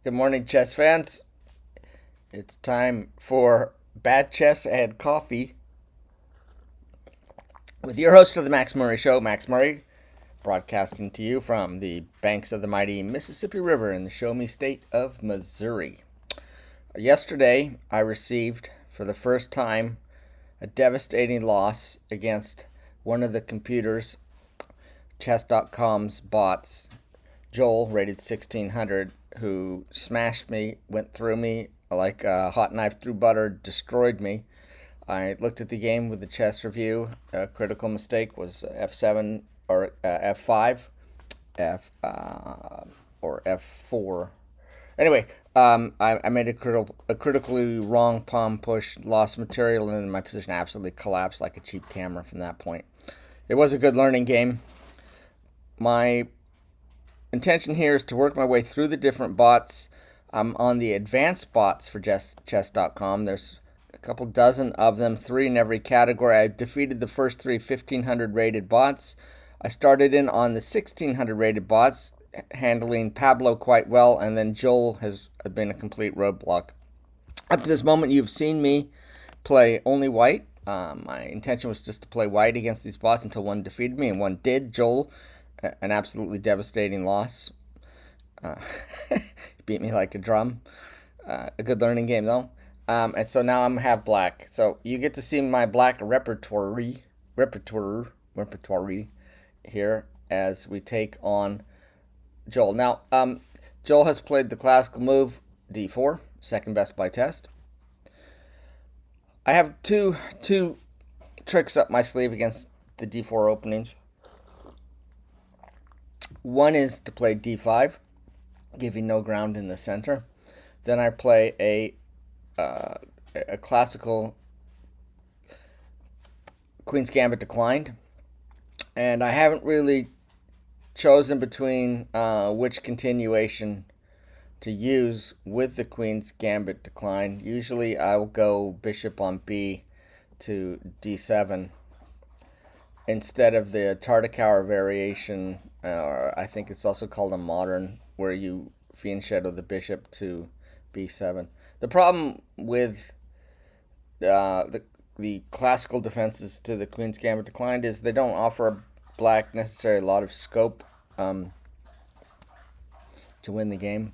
Good morning, chess fans. It's time for Bad Chess and Coffee with your host of the Max Murray Show, Max Murray, broadcasting to you from the banks of the mighty Mississippi River in the Show Me State of Missouri. Yesterday, I received, for the first time, a devastating loss against one of the computers, chess.com's bots, Joel, rated 1600, who smashed me, went through me like a hot knife through butter, destroyed me. I looked at the game with the chess review. A critical mistake was F7 or F5, or F4. Anyway, I made a critically wrong pawn push, lost material, and my position absolutely collapsed like a cheap camera from that point. It was a good learning game. My intention here is to work my way through the different bots. I'm on the advanced bots for chess.com. There's a couple dozen of them, 3 in every category. I defeated the first 3 1500 rated bots. I started in on the 1600 rated bots, handling Pablo quite well, and then Joel has been a complete roadblock. Up to this moment, you've seen me play only white. My intention was just to play white against these bots until one defeated me, and one did. Joel, an absolutely devastating loss. Beat me like a drum. A good learning game, though. And so now I'm have black. So you get to see my black repertoire here as we take on Joel. Now, Joel has played the classical move d4, second best by test. I have two tricks up my sleeve against the d4 openings. One is to play d5, giving no ground in the center. Then I play a classical Queen's Gambit declined, and I haven't really chosen between which continuation to use with the Queen's Gambit decline. Usually I will go bishop on b to d7 instead of the Tartakower variation, or I think it's also called a modern, where you fiend shadow the bishop to b7. The problem with the classical defenses to the Queen's Gambit declined is they don't offer black necessarily a lot of scope to win the game.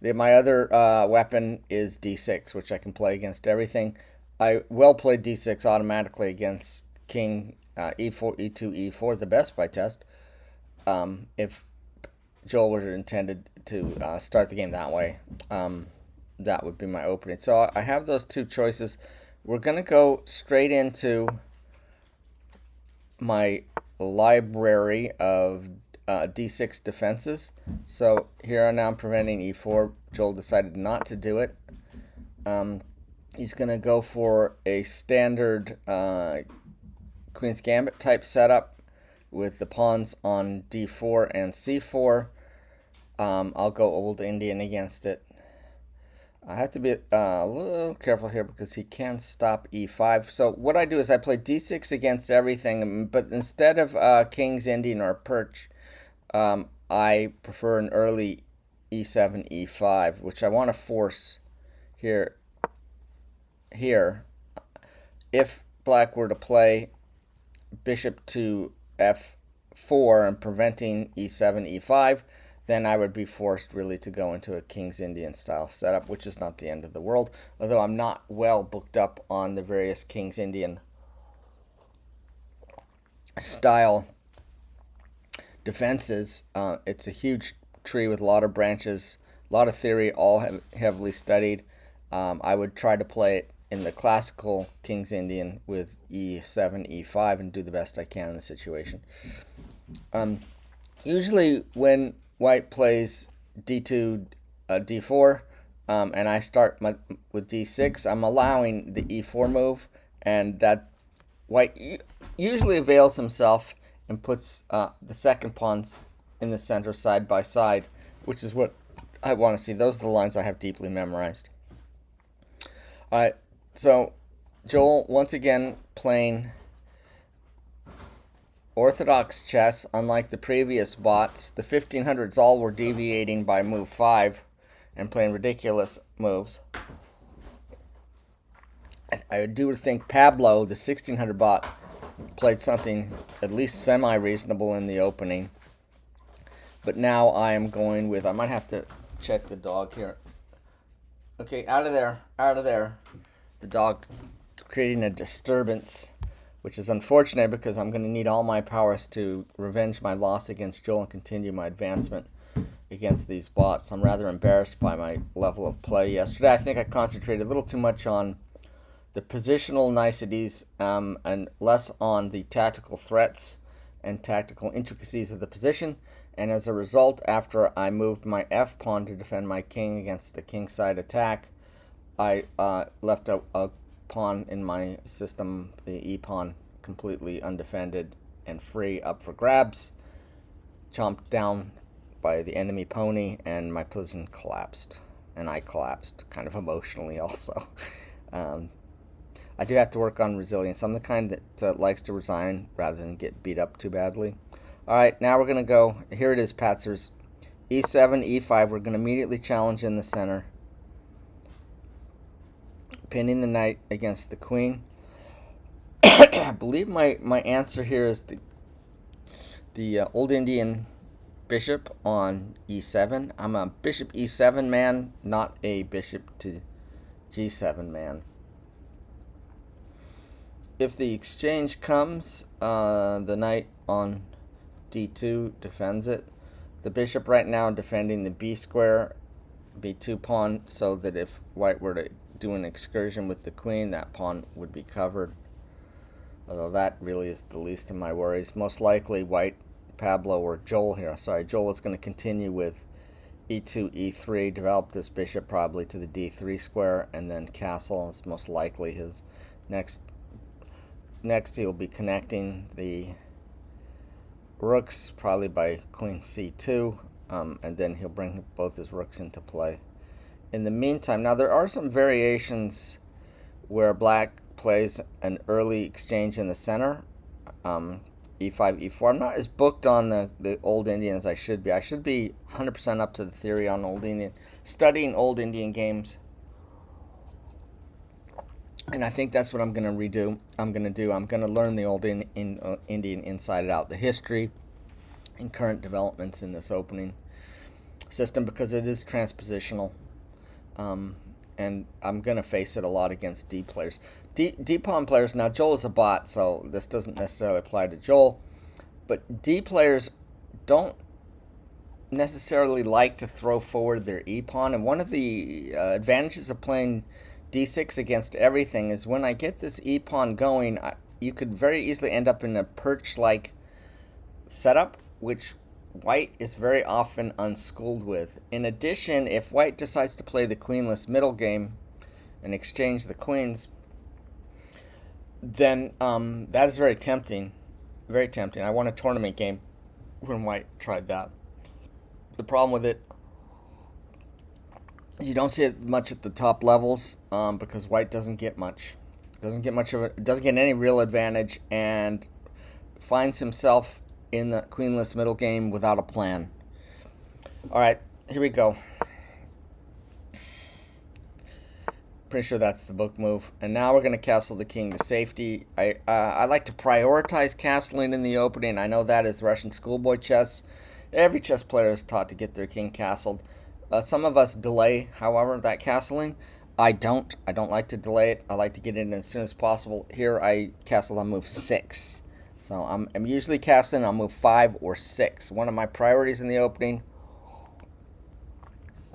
My other weapon is d6, which I can play against everything. I will play d6 automatically against king e4, e2, e4, the best by test. If Joel were intended to start the game that way, that would be my opening. So I have those two choices. We're going to go straight into my library of d6 defenses. So here now I'm preventing e4. Joel decided not to do it. He's going to go for a standard Queen's Gambit type setup with the pawns on d4 and c4. I'll go old Indian against it. I have to be a little careful here because he can stop e5. So what I do is I play d6 against everything, but instead of King's Indian or Perch, I prefer an early e7, e5, which I want to force here. If black were to play bishop to f4 and preventing e7, e5, then I would be forced really to go into a King's Indian style setup, which is not the end of the world, although I'm not well booked up on the various King's Indian style defenses. It's a huge tree with a lot of branches, a lot of theory, all heavily studied. I would try to play it in the classical King's Indian with e7, e5, and do the best I can in the situation. Usually when white plays d2, d4, and I start with d6, I'm allowing the e4 move, and that white usually avails himself and puts the second pawns in the center side by side, which is what I want to see. Those are the lines I have deeply memorized. All right, so Joel once again playing orthodox chess. Unlike the previous bots, the 1500s all were deviating by move 5 and playing ridiculous moves. I do think Pablo, the 1600 bot, played something at least semi-reasonable in the opening. But now I am going with, I might have to check the dog here. Okay, out of there, out of there. The dog creating a disturbance, which is unfortunate because I'm going to need all my powers to revenge my loss against Joel and continue my advancement against these bots. I'm rather embarrassed by my level of play yesterday. I think I concentrated a little too much on the positional niceties and less on the tactical threats and tactical intricacies of the position. And as a result, after I moved my F pawn to defend my king against a kingside attack, I left a pawn in my system, the E pawn, completely undefended and free up for grabs, chomped down by the enemy pony, and my position collapsed. And I collapsed kind of emotionally also. I do have to work on resilience. I'm the kind that likes to resign rather than get beat up too badly. All right, now we're going to go. Here it is, Patzers. E7, E5. We're going to immediately challenge in the center. Pinning the knight against the queen. I believe my answer here is the old Indian bishop on E7. I'm a bishop E7 man, not a bishop to G7 man. If the exchange comes, the knight on D2 defends it. The bishop right now defending the B square, B2 pawn, so that if white were to do an excursion with the queen, that pawn would be covered. Although that really is the least of my worries. Most likely white, Pablo, or Joel here. Sorry, Joel is going to continue with E2, E3, develop this bishop probably to the D3 square, and then castle is most likely his next. Next, he'll be connecting the rooks, probably by queen c2, and then he'll bring both his rooks into play. In the meantime, now there are some variations where black plays an early exchange in the center, e5, e4. I'm not as booked on the old Indian as I should be. I should be 100% up to the theory on old Indian, studying old Indian games. And I think that's what I'm going to redo. I'm going to learn the old Indian inside out, the history and current developments in this opening system, because it is transpositional. And I'm going to face it a lot against D players. D pawn players, now Joel is a bot, so this doesn't necessarily apply to Joel. But D players don't necessarily like to throw forward their E pawn. And one of the advantages of playing D6 against everything is when I get this E pawn going, you could very easily end up in a perch-like setup, which white is very often unschooled with. In addition, if white decides to play the queenless middle game and exchange the queens, then that is very tempting. Very tempting. I won a tournament game when white tried that. The problem with it, you don't see it much at the top levels because white doesn't get much. Doesn't get any real advantage, and finds himself in the queenless middle game without a plan. All right, here we go. Pretty sure that's the book move. And now we're going to castle the king to safety. I like to prioritize castling in the opening. I know that is Russian schoolboy chess. Every chess player is taught to get their king castled. Some of us delay, however, that castling. I don't like to delay it. I like to get it in as soon as possible. Here I castled on move 6. So I'm usually castling on move 5 or 6. One of my priorities in the opening,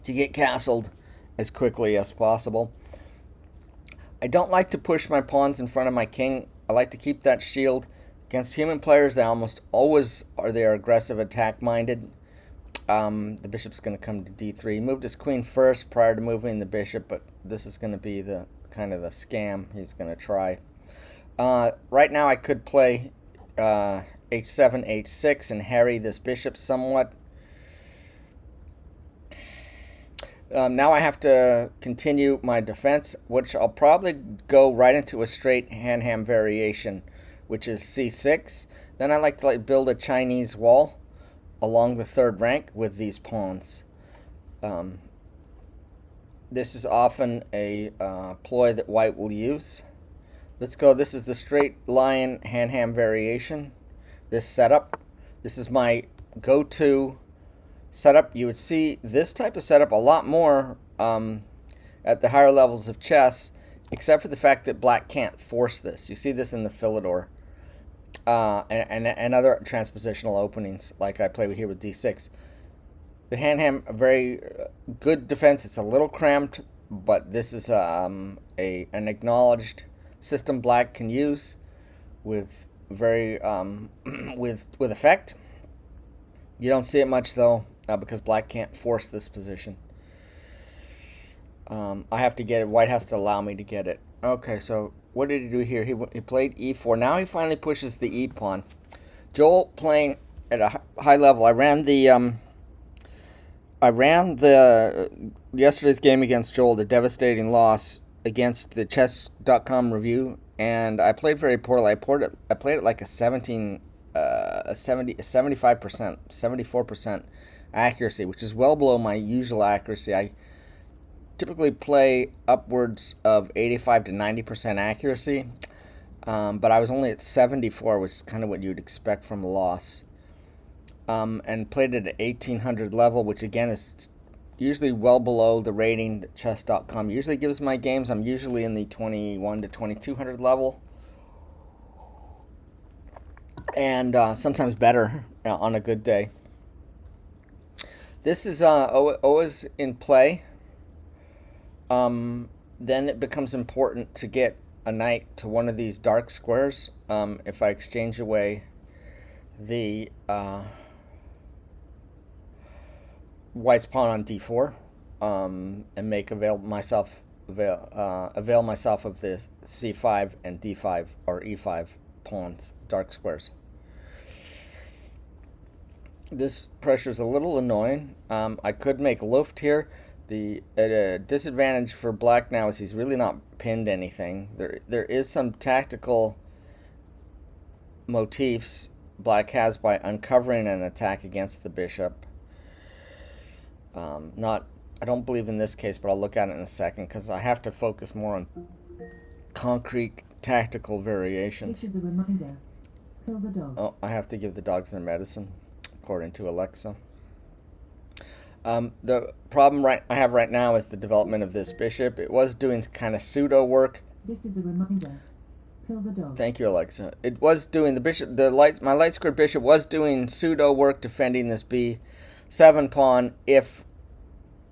to get castled as quickly as possible. I don't like to push my pawns in front of my king. I like to keep that shield. Against human players, they almost always are aggressive, attack-minded. The bishop's going to come to d3. He moved his queen first prior to moving the bishop, but this is going to be the kind of the scam he's going to try. Right now I could play h7, h6 and harry this bishop somewhat. Now I have to continue my defense, which I'll probably go right into a straight hand-ham variation, which is c6. Then I like to build a Chinese wall along the third rank with these pawns. This is often a ploy that white will use. Let's go. This is the straight lion hand-ham variation. This setup. This is my go-to setup. You would see this type of setup a lot more at the higher levels of chess, except for the fact that black can't force this. You see this in the Philidor and other transpositional openings, like I play here with d6. The hand-ham, a very good defense. It's a little cramped, but this is an acknowledged system black can use with very with effect. You don't see it much though, because black can't force this position. I have to get it. White has to allow me to get it. Okay, so what did he do here? He played e4. Now he finally pushes the e pawn. Joel playing at a high level. I ran the yesterday's game against Joel, the devastating loss against the chess.com review, and I played very poorly. I played it like a 75%, 74% accuracy, which is well below my usual accuracy. I typically play upwards of 85 to 90% accuracy, but I was only at 74, which is kind of what you'd expect from a loss. And played it at 1800 level, which again is usually well below the rating that chess.com usually gives my games. I'm usually in the 21 to 2200 level, and sometimes better on a good day. This is always in play. Then it becomes important to get a knight to one of these dark squares. If I exchange away the white's pawn on d4, and make avail myself of the c5 and d5 or e5 pawns, dark squares. This pressure is a little annoying. I could make Luft here. The disadvantage for black now is he's really not pinned anything. There is some tactical motifs black has by uncovering an attack against the bishop. I don't believe in this case, but I'll look at it in a second because I have to focus more on concrete tactical variations. This is a reminder. Kill the dog. Oh, I have to give the dogs their medicine, according to Alexa. The problem I have right now is the development of this bishop. It was doing kind of pseudo work. This is a reminder. Kill the dog. Thank you, Alexa. It was doing my light squared bishop was doing pseudo work defending this b7 pawn if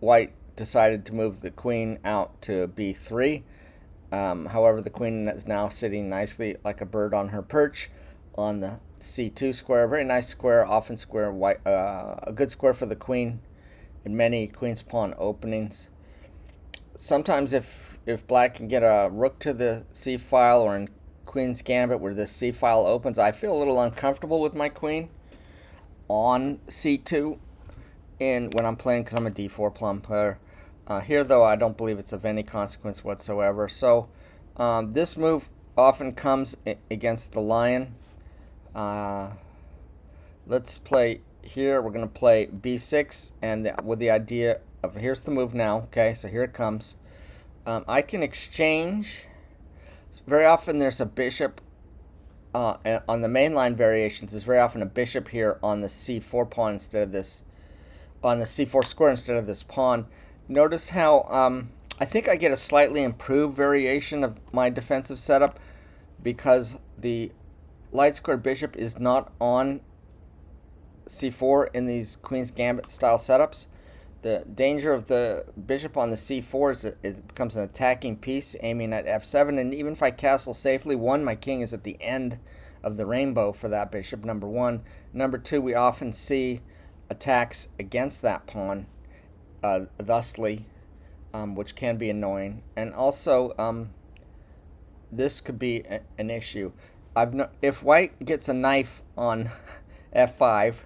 white decided to move the queen out to b3. However, the queen is now sitting nicely like a bird on her perch on the c2 square. Very nice square, often square, white, a good square for the queen in many queen's pawn openings. Sometimes if black can get a rook to the c file, or in queen's gambit where the c file opens, I feel a little uncomfortable with my queen on c2 when I'm playing, because I'm a d4 plum player. Here, though, I don't believe it's of any consequence whatsoever. So this move often comes against the lion. Let's play here. We're going to play b6, and with the idea of, here's the move now. Okay, so here it comes. I can exchange. Very often there's a bishop on the mainline variations. There's very often a bishop here on the c4 pawn instead of this, on the c4 square instead of this pawn. Notice how I think I get a slightly improved variation of my defensive setup because the light squared bishop is not on c4 in these Queen's Gambit style setups. The danger of the bishop on the c4 is it becomes an attacking piece aiming at f7, and even if I castle safely, my king is at the end of the rainbow for that bishop, number one. Number two, we often see attacks against that pawn, thusly, which can be annoying. And also, this could be an issue. If white gets a knife on f5,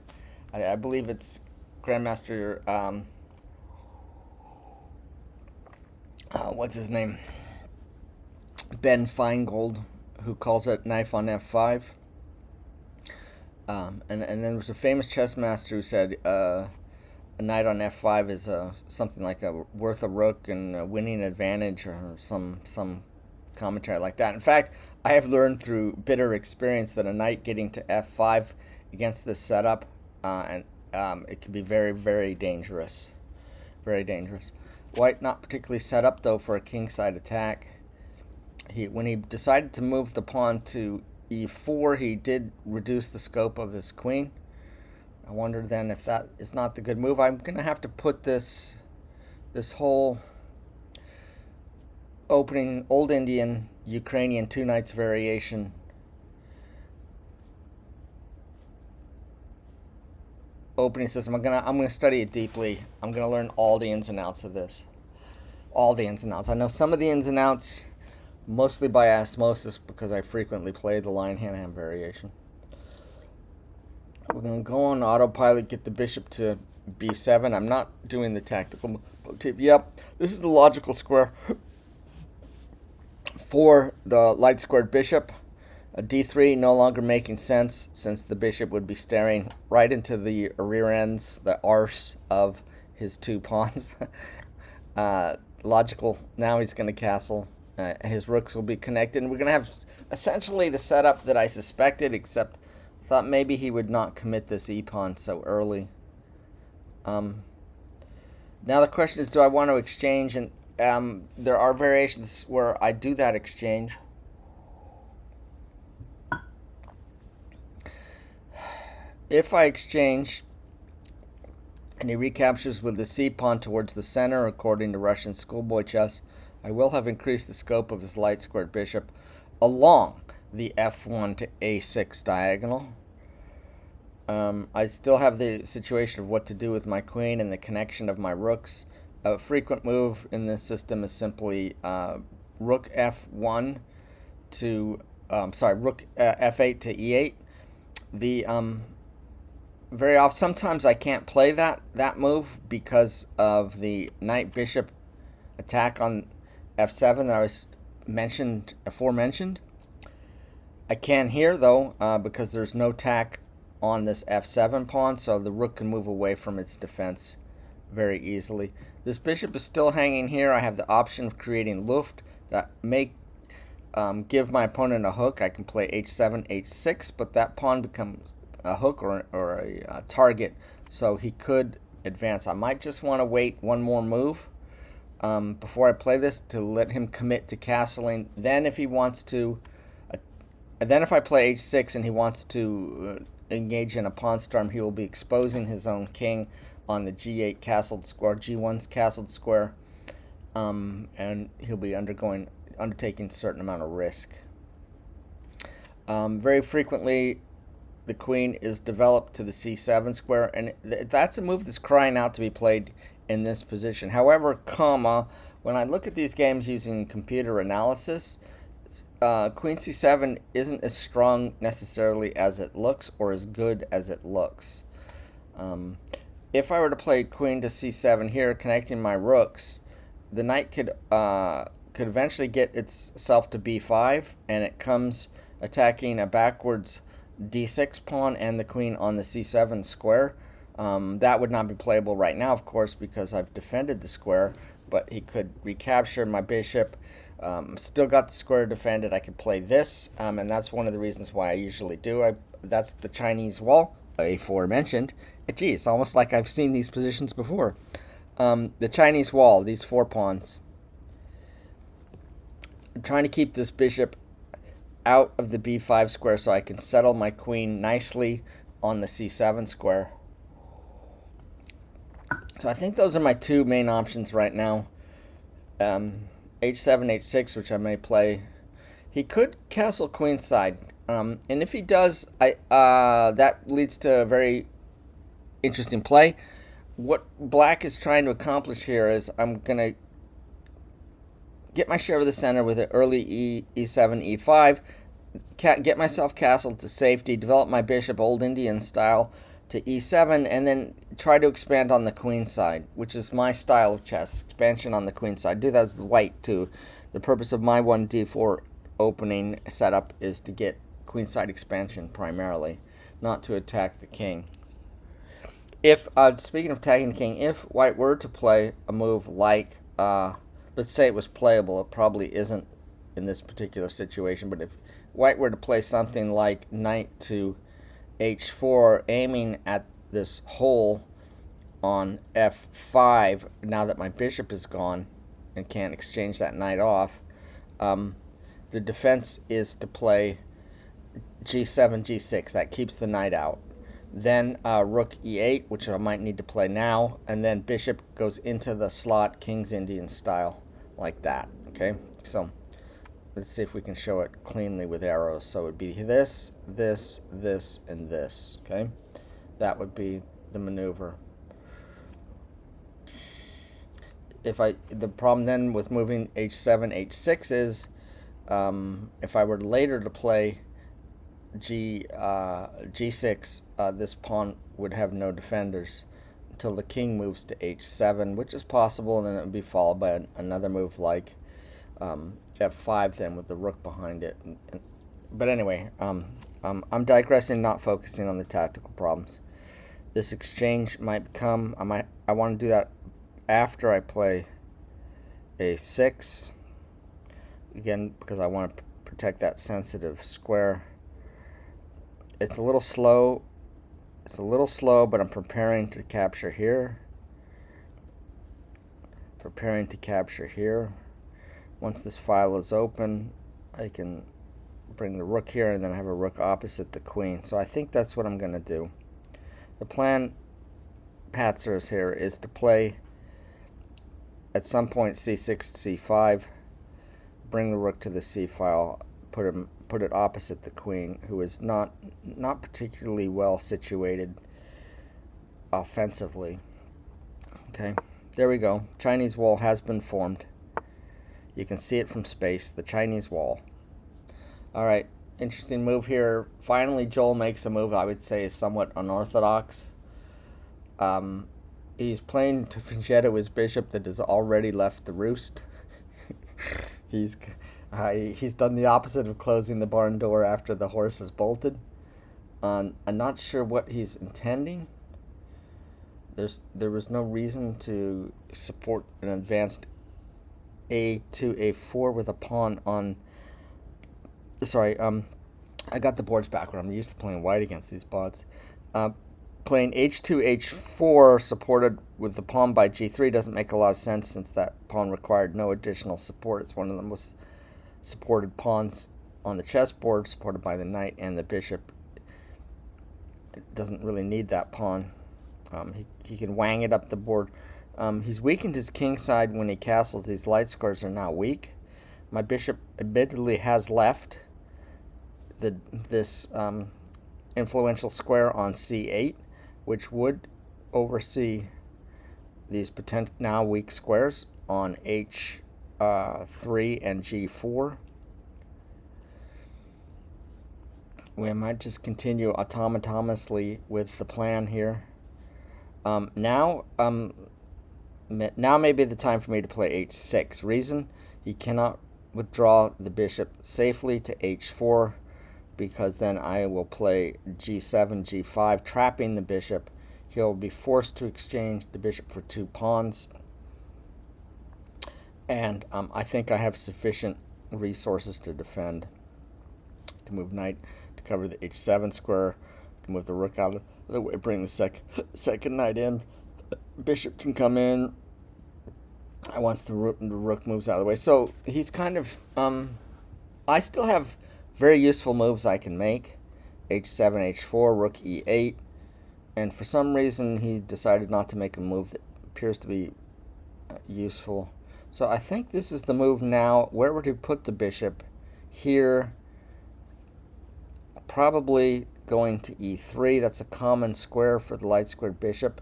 I believe it's Grandmaster, what's his name? Ben Feingold, who calls it knife on f5. And then there was a famous chess master who said, a knight on f5 is something like a worth a rook and a winning advantage or some commentary like that. In fact, I have learned through bitter experience that a knight getting to f5 against this setup, and it can be very, very dangerous. Very dangerous. White not particularly set up, though, for a kingside attack. When he decided to move the pawn to e4, he did reduce the scope of his queen. I wonder then if that is not the good move. I'm going to have to put this whole opening old Indian Ukrainian two knights variation opening system. I'm gonna study it deeply. I'm gonna learn all the ins and outs of this. All the ins and outs. I know some of the ins and outs mostly by osmosis because I frequently play the line hand variation. We're gonna go on autopilot, get the bishop to b7. I'm not doing the tactical motif. Yep, this is the logical square for the light squared bishop. A d3 no longer making sense since the bishop would be staring right into the rear ends, the arse of his two pawns. Logical. Now he's going to castle. His rooks will be connected, and we're going to have essentially the setup that I suspected, except I thought maybe he would not commit this e-pawn so early. Now the question is, do I want to exchange? And there are variations where I do that exchange. If I exchange and he recaptures with the c-pawn towards the center, according to Russian schoolboy chess, I will have increased the scope of his light squared bishop along the f1 to a6 diagonal. I still have the situation of what to do with my queen and the connection of my rooks. A frequent move in this system is simply rook f1 to rook f8 to e8. The very often, sometimes I can't play that move because of the knight bishop attack on f7 that I was aforementioned. I can here though because there's no tack on this f7 pawn, so the rook can move away from its defense very easily. This bishop is still hanging here. I have the option of creating luft that may give my opponent a hook. I can play h7, h6, but that pawn becomes a hook or a target, so he could advance. I might just want to wait one more move before I play this to let him commit to castling. Then if he wants to, then if I play h6 and he wants to engage in a pawn storm, he will be exposing his own king on the g8 castled square, g1's castled square, and he'll be undertaking a certain amount of risk. Very frequently, the queen is developed to the c7 square, and that's a move that's crying out to be played in this position. However, when I look at these games using computer analysis, queen c7 isn't as strong necessarily as it looks, or as good as it looks. If I were to play queen to c7 here, connecting my rooks, the knight could eventually get itself to b5, and it comes attacking a backwards d6 pawn and the queen on the c7 square. That would not be playable right now, of course, because I've defended the square, but he could recapture my bishop. Still got the square defended. I could play this, and that's one of the reasons why I usually do. That's the Chinese wall, aforementioned. Gee, it's almost like I've seen these positions before. The Chinese wall, these four pawns. I'm trying to keep this bishop out of the b5 square so I can settle my queen nicely on the c7 square. So I think those are my two main options right now. h7, h6, which I may play. He could castle queenside, and if he does, that leads to a very interesting play. What black is trying to accomplish here is I'm going to get my share of the center with an early e7, e5, get myself castled to safety, develop my bishop old Indian style to e7, and then try to expand on the queen side, which is my style of chess, expansion on the queen side. Do that with white too. The purpose of my 1d4 opening setup is to get queenside expansion primarily, not to attack the king. If speaking of tagging the king, if white were to play a move like, let's say it was playable, it probably isn't in this particular situation, but if white were to play something like knight to h4, aiming at this hole on f5, now that my bishop is gone and can't exchange that knight off, um, the defense is to play g7, g6. That keeps the knight out. Then rook e8, which I might need to play now, and then bishop goes into the slot, King's Indian style, like that. Okay, so let's see if we can show it cleanly with arrows. So it would be this, this, this, and this. Okay, that would be the maneuver. The problem then with moving h7, h6 is if I were later to play g6, this pawn would have no defenders until the king moves to h7, which is possible, and then it would be followed by another move like f5 then with the rook behind it. But anyway, I'm digressing, not focusing on the tactical problems. This exchange might come. I want to do that after I play a6 again because I want to protect that sensitive square. It's a little slow. But I'm preparing to capture here. Once this file is open, I can bring the rook here, and then I have a rook opposite the queen. So I think that's what I'm going to do. The plan, Patzers here, is to play at some point c6, c5, bring the rook to the c file, put it opposite the queen, who is not particularly well situated offensively. Okay, there we go. Chinese wall has been formed. You can see it from space, the Chinese wall. All right, interesting move here. Finally, Joel makes a move I would say is somewhat unorthodox. He's playing to Finchetto his bishop that has already left the roost. He's done the opposite of closing the barn door after the horse has bolted. I'm not sure what he's intending. There was no reason to support an advanced a2, a4 with a pawn on. Sorry, I got the boards backward. I'm used to playing white against these bots. Playing h2, h4 supported with the pawn by g3 doesn't make a lot of sense since that pawn required no additional support. It's one of the most supported pawns on the chessboard, supported by the knight and the bishop. It doesn't really need that pawn. He can wang it up the board. He's weakened his king side when he castles. These light squares are now weak. My bishop admittedly has left this influential square on c8, which would oversee these potential now weak squares on h3 and g4. We might just continue autonomously with the plan here. Now may be the time for me to play h6. Reason: he cannot withdraw the bishop safely to h4, because then I will play g7, g5, trapping the bishop. He'll be forced to exchange the bishop for two pawns. And I think I have sufficient resources to defend. To move knight, to cover the h7 square, to move the rook out of the way, bring the second knight in. Bishop can come in. Once the rook moves out of the way. So he's kind of... I still have very useful moves I can make. h7, h4, rook e8. And for some reason, he decided not to make a move that appears to be useful. So I think this is the move now. Where would he put the bishop? Here. Probably going to e3. That's a common square for the light squared bishop.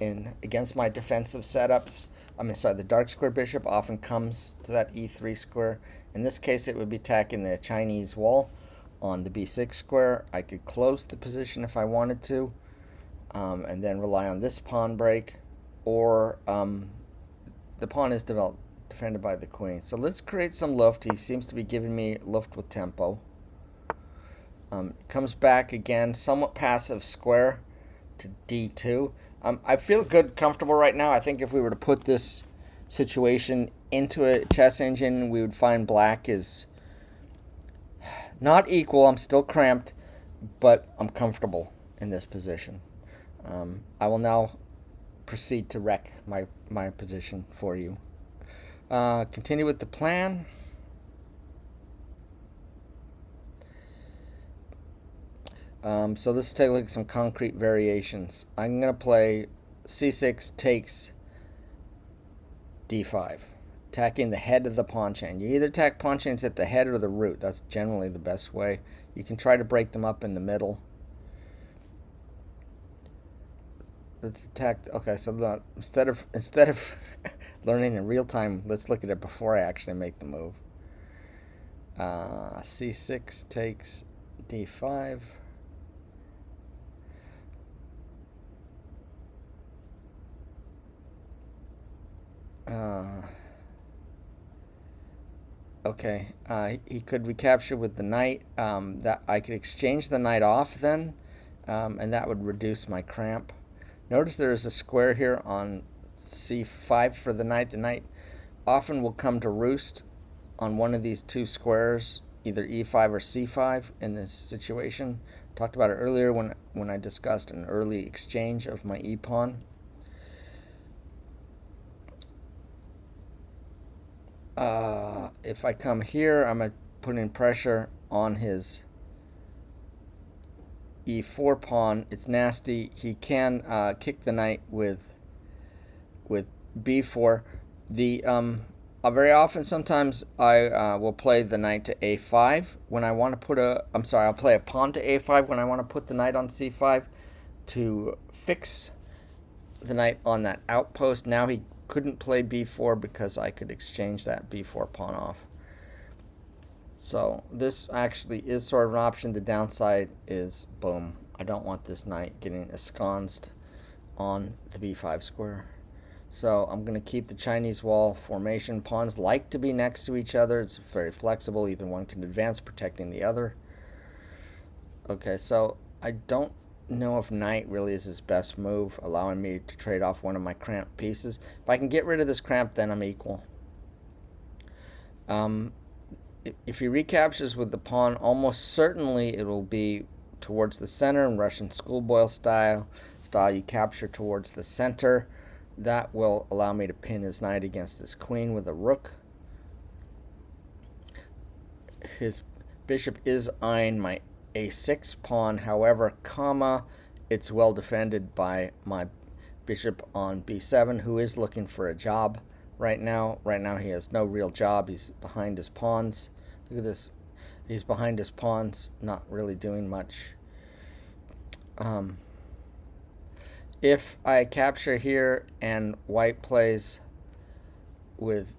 Against my defensive setups. The dark square bishop often comes to that e3 square. In this case, it would be attacking the Chinese wall on the b6 square. I could close the position if I wanted to, and then rely on this pawn break, or the pawn is defended by the queen. So let's create some luft. He seems to be giving me luft with tempo. Comes back again, somewhat passive square. to d2. I feel good, comfortable right now. I think if we were to put this situation into a chess engine, we would find black is not equal. I'm still cramped, but I'm comfortable in this position. I will now proceed to wreck my position for you. Continue with the plan. So let's take a look at some concrete variations. I'm going to play c6 takes d5, attacking the head of the pawn chain. You either attack pawn chains at the head or the root. That's generally the best way. You can try to break them up in the middle. Let's attack. Okay, so instead of learning in real time, let's look at it before I actually make the move. C6 takes d5. Okay, he could recapture with the knight. That I could exchange the knight off then, and that would reduce my cramp. Notice there is a square here on c5 for the knight. The knight often will come to roost on one of these two squares, either e5 or c5 in this situation. Talked about it earlier when I discussed an early exchange of my e-pawn. If I come here, I'm going to put in pressure on his e4 pawn. It's nasty. He can kick the knight with b4. The very often, sometimes I will play the knight to a5 when I want to put a. I'm sorry, I'll play a pawn to a5 when I want to put the knight on c5 to fix the knight on that outpost. Now he couldn't play b4 because I could exchange that b4 pawn off. So this actually is sort of an option. The downside is, boom, I don't want this knight getting ensconced on the b5 square. So I'm going to keep the Chinese wall formation. Pawns like to be next to each other. It's very flexible. Either one can advance, protecting the other. Okay, so I don't know if knight really is his best move, allowing me to trade off one of my cramped pieces. If I can get rid of this cramp, then I'm equal. If he recaptures with the pawn, almost certainly it will be towards the center in Russian schoolboy style. You capture towards the center. That will allow me to pin his knight against his queen with a rook. His bishop is eyeing my a6 pawn. However, it's well defended by my bishop on b7, who is looking for a job right now. Right now he has no real job. He's behind his pawns. Look at this. He's behind his pawns, not really doing much. If I capture here and white plays with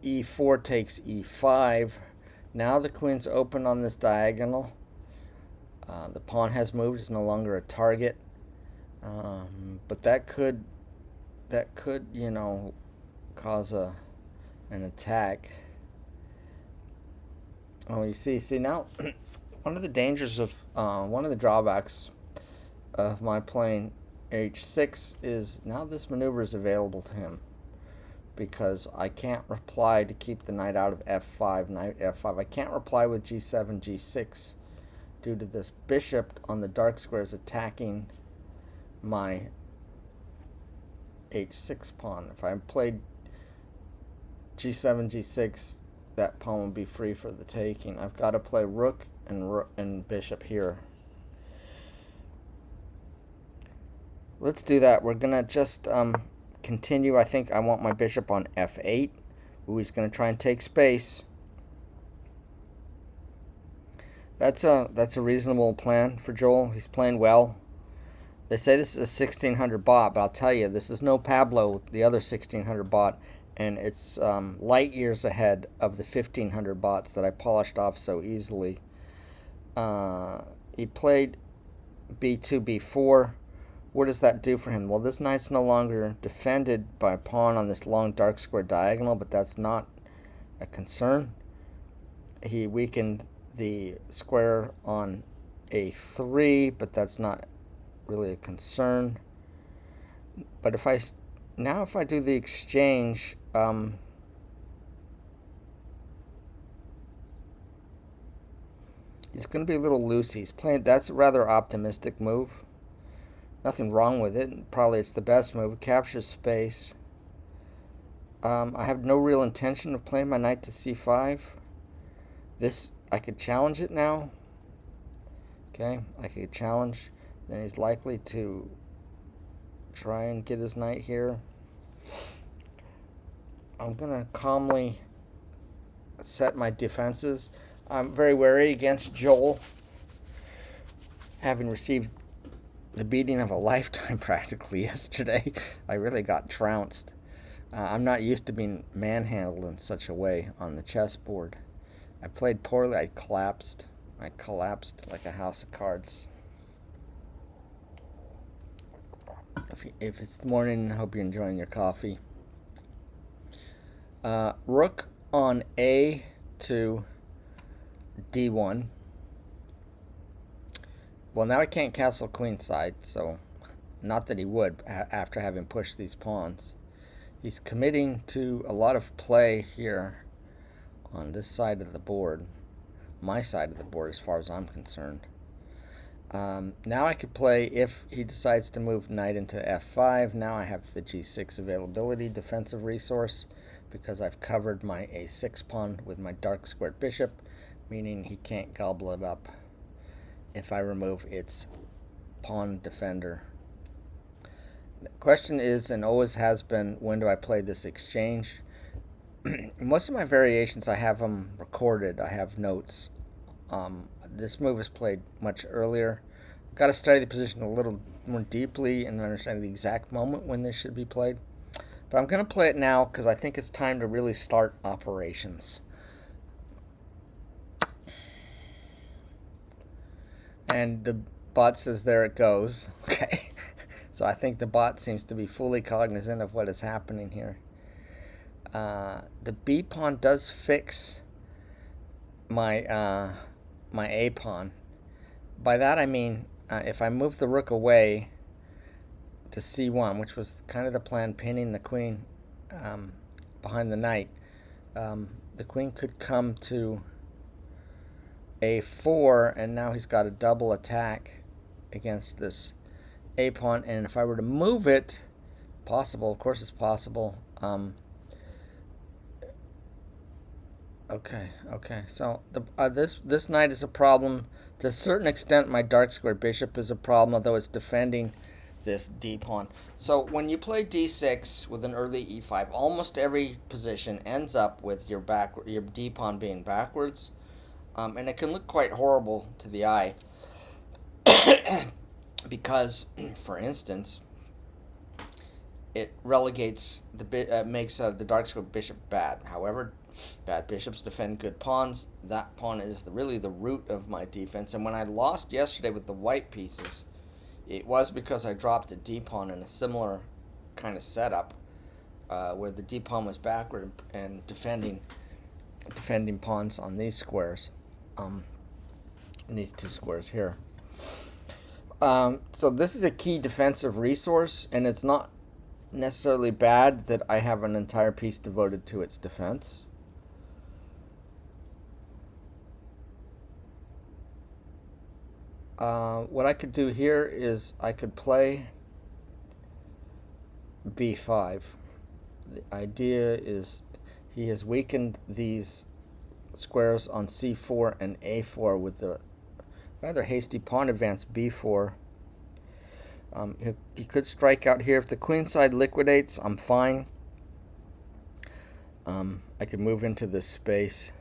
e4 takes e5, now the queen's open on this diagonal. The pawn has moved, is no longer a target. But that could cause an attack. Oh, you see now one of the dangers of one of the drawbacks of my playing h6 is now this maneuver is available to him, because I can't reply to keep the knight out of f5, knight f5. I can't reply with g7, g6 due to this bishop on the dark squares attacking my h6 pawn. If I played g7, g6, that pawn will be free for the taking. I've got to play rook and bishop here. Let's do that. We're going to just continue. I think I want my bishop on f8. Ooh, he's going to try and take space. That's a reasonable plan for Joel. He's playing well. They say this is a 1600 bot, but I'll tell you, this is no Pablo, the other 1600 bot, and it's light years ahead of the 1500 bots that I polished off so easily. He played b2, b4. What does that do for him? Well, this knight's no longer defended by a pawn on this long dark square diagonal, but that's not a concern. He weakened the square on a3, but that's not really a concern. But if I do the exchange, he's going to be a little loose. He's playing. That's a rather optimistic move. Nothing wrong with it. Probably it's the best move. It captures space. I have no real intention of playing my knight to c5. This, I could challenge it now. Okay, I could challenge. Then he's likely to try and get his knight here. I'm going to calmly set my defenses. I'm very wary against Joel, having received the beating of a lifetime practically yesterday. I really got trounced. I'm not used to being manhandled in such a way on the chessboard. I played poorly. I collapsed. Like a house of cards. If it's the morning, I hope you're enjoying your coffee. Rook on A to D1. Well, now I can't castle queenside, so not that he would after having pushed these pawns. He's committing to a lot of play here on this side of the board. My side of the board as far as I'm concerned. Now I could play, if he decides to move knight into f5, now I have the g6 availability, defensive resource, because I've covered my a6 pawn with my dark squared bishop, meaning he can't gobble it up if I remove its pawn defender. The question is, and always has been, when do I play this exchange? Most of my variations, I have them recorded. I have notes. This move is played much earlier. I've got to study the position a little more deeply and understand the exact moment when this should be played. But I'm going to play it now because I think it's time to really start operations. And the bot says, there it goes. Okay. So I think the bot seems to be fully cognizant of what is happening here. The B pawn does fix my my A pawn. By that I mean, if I move the rook away to C1, which was kind of the plan, pinning the queen behind the knight, the queen could come to A4, and now he's got a double attack against this A pawn. And if I were to move it, possible, of course it's possible. Okay. So this knight is a problem. To a certain extent, my dark square bishop is a problem, although it's defending this d pawn. So when you play d6 with an early e5, almost every position ends up with your d pawn being backwards, and it can look quite horrible to the eye because, for instance, it relegates makes the dark square bishop bad. However, bad bishops defend good pawns. That pawn is really the root of my defense. And when I lost yesterday with the white pieces, it was because I dropped a d pawn in a similar kind of setup where the d pawn was backward and defending pawns on these squares, in these two squares here. So this is a key defensive resource, and it's not necessarily bad that I have an entire piece devoted to its defense. What I could do here is I could play b5. The idea is he has weakened these squares on c4 and a4 with the rather hasty pawn advance b4. He could strike out here. If the queenside liquidates, I'm fine. I could move into this space.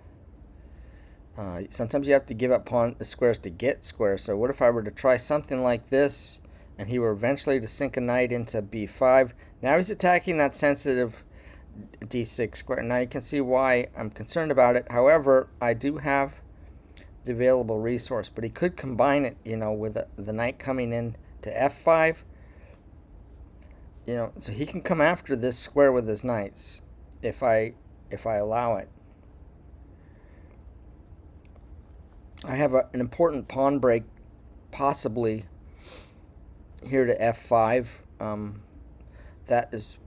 Sometimes you have to give up squares to get squares. So what if I were to try something like this, and he were eventually to sink a knight into b5? Now he's attacking that sensitive d6 square. Now you can see why I'm concerned about it. However, I do have the available resource, but he could combine it, with the knight coming in to f5. So he can come after this square with his knights if I allow it. I have an important pawn break possibly here to f5. That is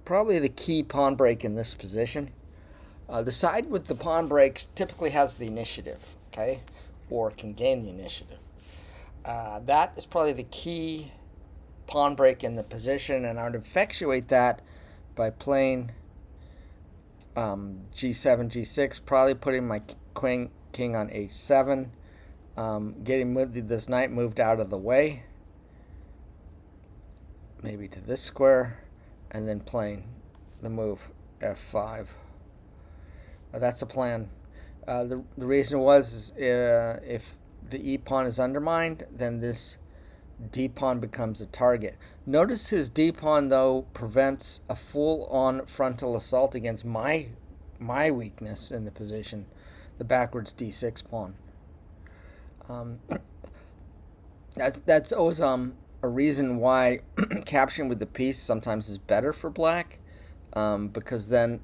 probably the key pawn break in this position. The side with the pawn breaks typically has the initiative, okay, or can gain the initiative. That is probably the key pawn break in the position, and I would effectuate that by playing g7, g6, probably putting my king on h7, getting this knight moved out of the way, maybe to this square, and then playing the move f5. That's a plan. The reason was if the e pawn is undermined, then this d pawn becomes a target. Notice his d pawn though prevents a full-on frontal assault against my weakness in the position, the backwards d6 pawn. That's always a reason why capturing with the piece sometimes is better for black, because then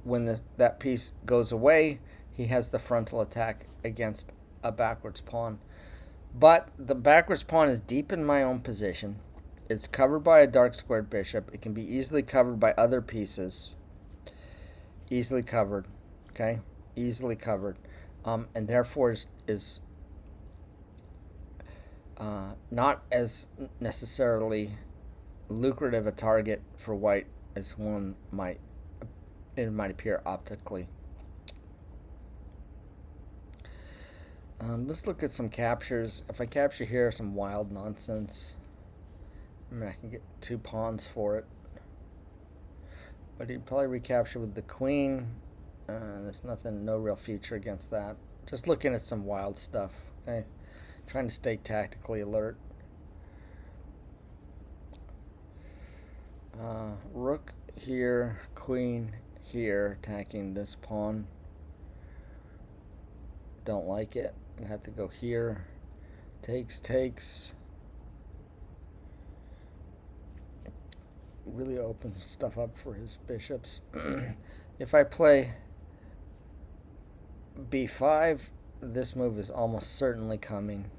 when that piece goes away, he has the frontal attack against a backwards pawn. But the backwards pawn is deep in my own position. It's covered by a dark squared bishop. It can be easily covered by other pieces. Easily covered, okay? Easily covered. And therefore is not as necessarily lucrative a target for white as it might appear optically. Let's look at some captures. If I capture here some wild nonsense, I mean, I can get 2 pawns for it. But he'd probably recapture with the queen. There's nothing, no real future against that. Just looking at some wild stuff, okay? Trying to stay tactically alert. Rook here, queen here, attacking this pawn. Don't like it. I have to go here. Takes. Really opens stuff up for his bishops. If I play b5, this move is almost certainly coming.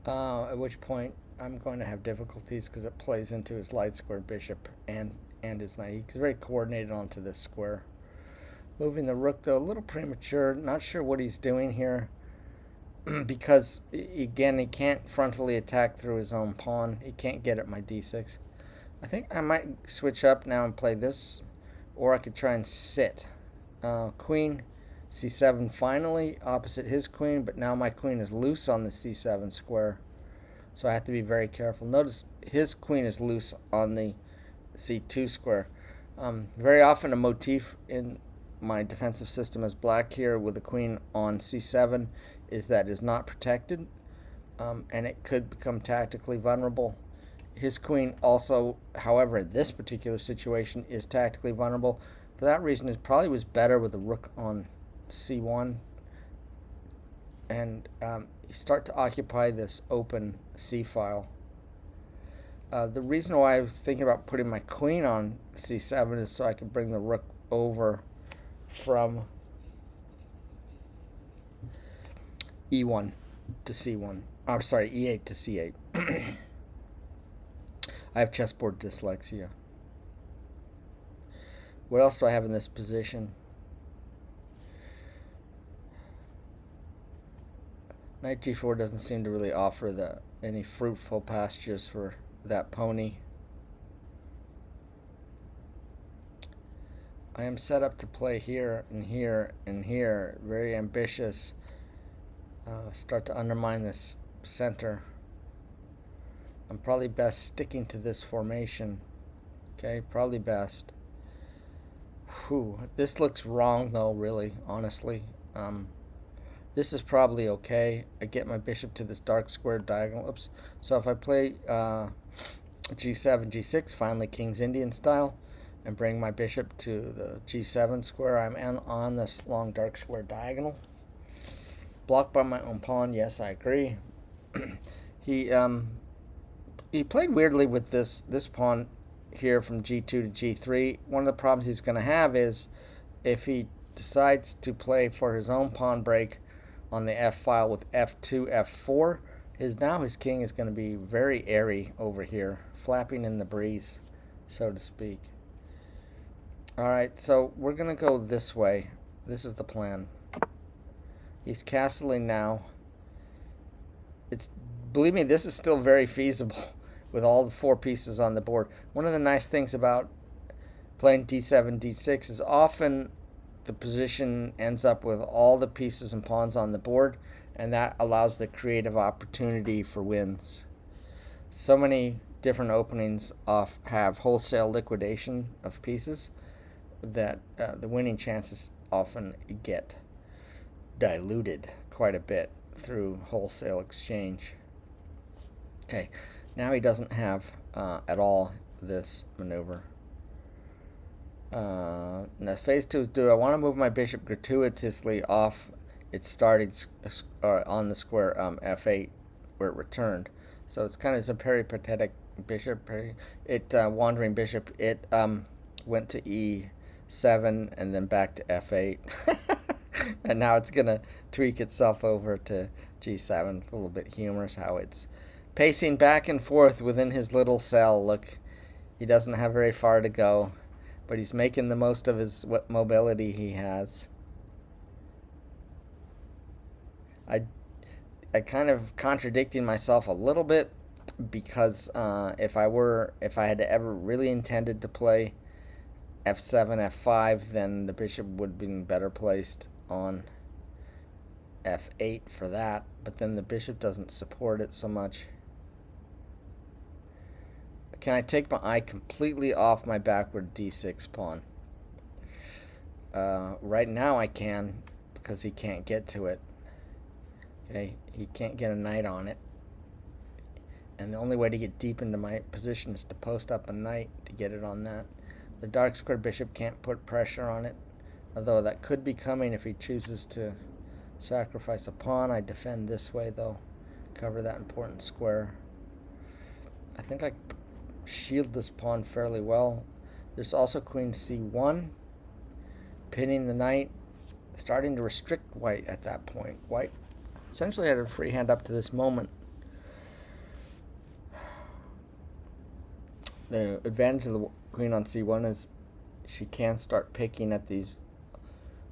At which point I'm going to have difficulties because it plays into his light square bishop and his knight. He's very coordinated onto this square. Moving the rook, though, a little premature. Not sure what he's doing here because, again, he can't frontally attack through his own pawn. He can't get at my d6. I think I might switch up now and play this, or I could try and sit. Queen, c7 finally, opposite his queen, but now my queen is loose on the c7 square, so I have to be very careful. Notice his queen is loose on the c2 square. Very often a motif in my defensive system as black here with the queen on c7 is that it is not protected, and it could become tactically vulnerable. His queen also, however, in this particular situation is tactically vulnerable. For that reason, it probably was better with the rook on c1, and you start to occupy this open c file. The reason why I was thinking about putting my queen on c7 is so I could bring the rook over from e1 to c1. I'm sorry, e8 to c8. I have chessboard dyslexia. What else do I have in this position? Knight g4 doesn't seem to really offer any fruitful pastures for that pony. I am set up to play here and here and here. Very ambitious. Start to undermine this center. I'm probably best sticking to this formation. Okay, probably best. Whew, this looks wrong though, really, honestly. This is probably okay. I get my bishop to this dark square diagonal. Oops. So if I play g7, g6, finally King's Indian style, and bring my bishop to the g7 square, I'm on this long dark square diagonal. Blocked by my own pawn. Yes, I agree. He played weirdly with this pawn here from g2 to g3. One of the problems he's going to have is if he decides to play for his own pawn break, on the F file with F2, F4. Now his king is going to be very airy over here, flapping in the breeze, so to speak. Alright, so we're going to go this way. This is the plan. He's castling now. Believe me, this is still very feasible with all the 4 pieces on the board. One of the nice things about playing d7, d6 is often the position ends up with all the pieces and pawns on the board, and that allows the creative opportunity for wins. So many different openings have wholesale liquidation of pieces that the winning chances often get diluted quite a bit through wholesale exchange. Okay, now he doesn't have at all this maneuver. Now phase 2 is do I want to move my bishop gratuitously off its starting on the square f8 where it returned. So it's kind of a peripatetic bishop. Wandering bishop. It went to e7 and then back to f8. And now it's going to tweak itself over to g7. It's a little bit humorous how it's pacing back and forth within his little cell. Look, he doesn't have very far to go, but he's making the most of his what mobility he has. I kind of contradicting myself a little bit because if I had ever really intended to play f7, f5, then the bishop would have been better placed on f8 for that, but then the bishop doesn't support it so much. Can I take my eye completely off my backward d6 pawn? Right now I can, because he can't get to it. Okay, he can't get a knight on it. And the only way to get deep into my position is to post up a knight to get it on that. The dark square bishop can't put pressure on it, although that could be coming if he chooses to sacrifice a pawn. I defend this way, though. Cover that important square. I think I shield this pawn fairly well. There's also queen c1, pinning the knight, starting to restrict white at that point. White essentially had a free hand up to this moment. The advantage of the queen on c1 is she can start picking at these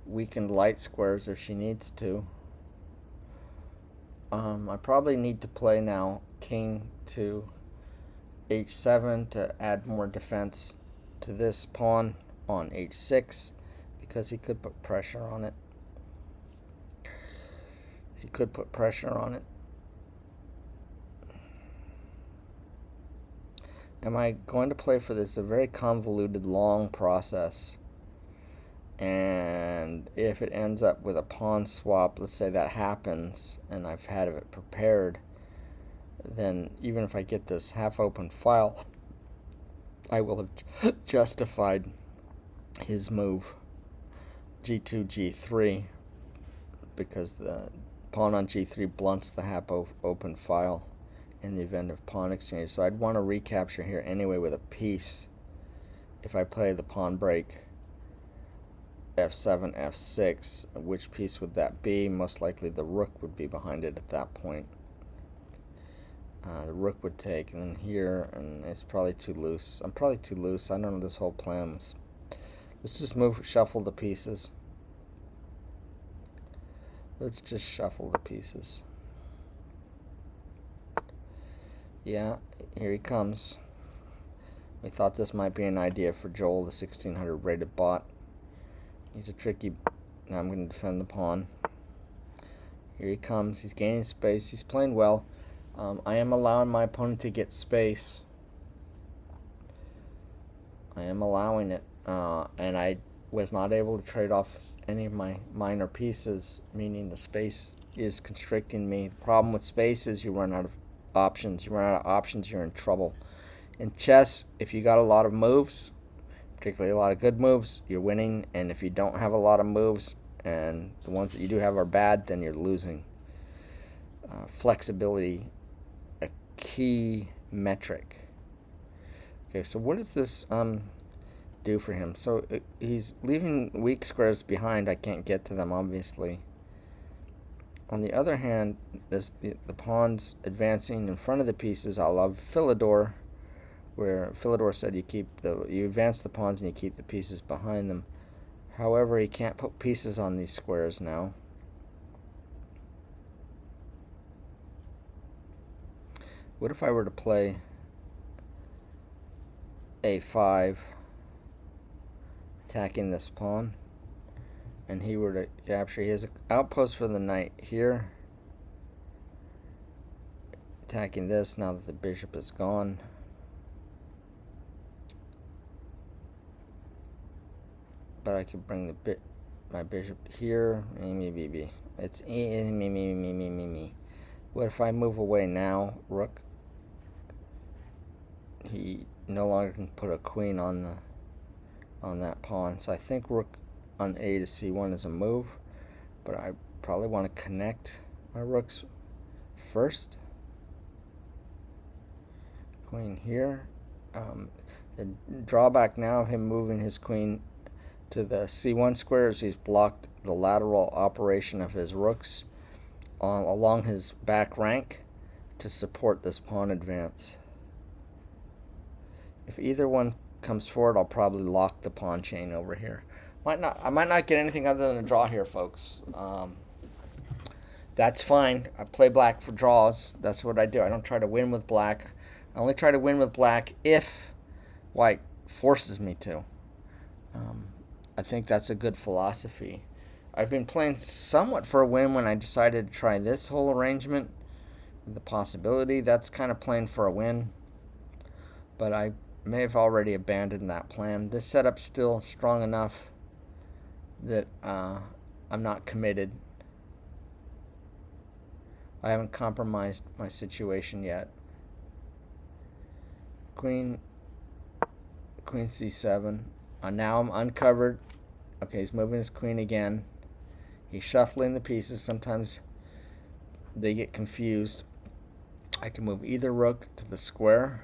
weakened light squares if she needs to. I probably need to play now king to h7 to add more defense to this pawn on h6, because he could put pressure on it. He could put pressure on it. Am I going to play for this? A very convoluted, long process. And if it ends up with a pawn swap, let's say that happens, and I've had it prepared, then even if I get this half-open file, I will have justified his move g2, g3, because the pawn on g3 blunts the half-open file in the event of pawn exchange. So I'd want to recapture here anyway with a piece if I play the pawn break f7, f6. Which piece would that be? Most likely the rook would be behind it at that point. The rook would take, and then here, and it's probably too loose. I'm probably too loose. I don't know this whole plan was. Let's just shuffle the pieces. Let's just shuffle the pieces. Yeah, here he comes. We thought this might be an idea for Joel, the 1600 rated bot. He's a tricky. Now I'm going to defend the pawn. Here he comes. He's gaining space. He's playing well. I am allowing my opponent to get space. I am allowing it. And I was not able to trade off any of my minor pieces, meaning the space is constricting me. The problem with space is you run out of options. You run out of options, you're in trouble. In chess, if you got a lot of moves, particularly a lot of good moves, you're winning. And if you don't have a lot of moves, and the ones that you do have are bad, then you're losing. Flexibility, a key metric. Okay, so what does this do for him? So he's leaving weak squares behind. I can't get to them, obviously. On the other hand, the pawns advancing in front of the pieces, I love Philidor, where Philidor said you advance the pawns and you keep the pieces behind them. However, he can't put pieces on these squares now. What if I were to play a5, attacking this pawn, and he were to capture? He has an outpost for the knight here, attacking this now that the bishop is gone. But I could bring my bishop here. It's me. What if I move away now, rook? He no longer can put a queen on that pawn. So I think rook on a to c1 is a move, but I probably want to connect my rooks first. Queen here. The drawback now of him moving his queen to the c1 square is he's blocked the lateral operation of his rooks along his back rank to support this pawn advance. If either one comes forward, I'll probably lock the pawn chain over here. I might not get anything other than a draw here, folks. That's fine. I play black for draws. That's what I do. I don't try to win with black. I only try to win with black if white forces me to. I think that's a good philosophy. I've been playing somewhat for a win when I decided to try this whole arrangement. The possibility that's kind of playing for a win. But I may have already abandoned that plan. This setup's still strong enough that I'm not committed. I haven't compromised my situation yet. Queen c7. Now I'm uncovered. Okay, he's moving his queen again. He's shuffling the pieces. Sometimes they get confused. I can move either rook to the square.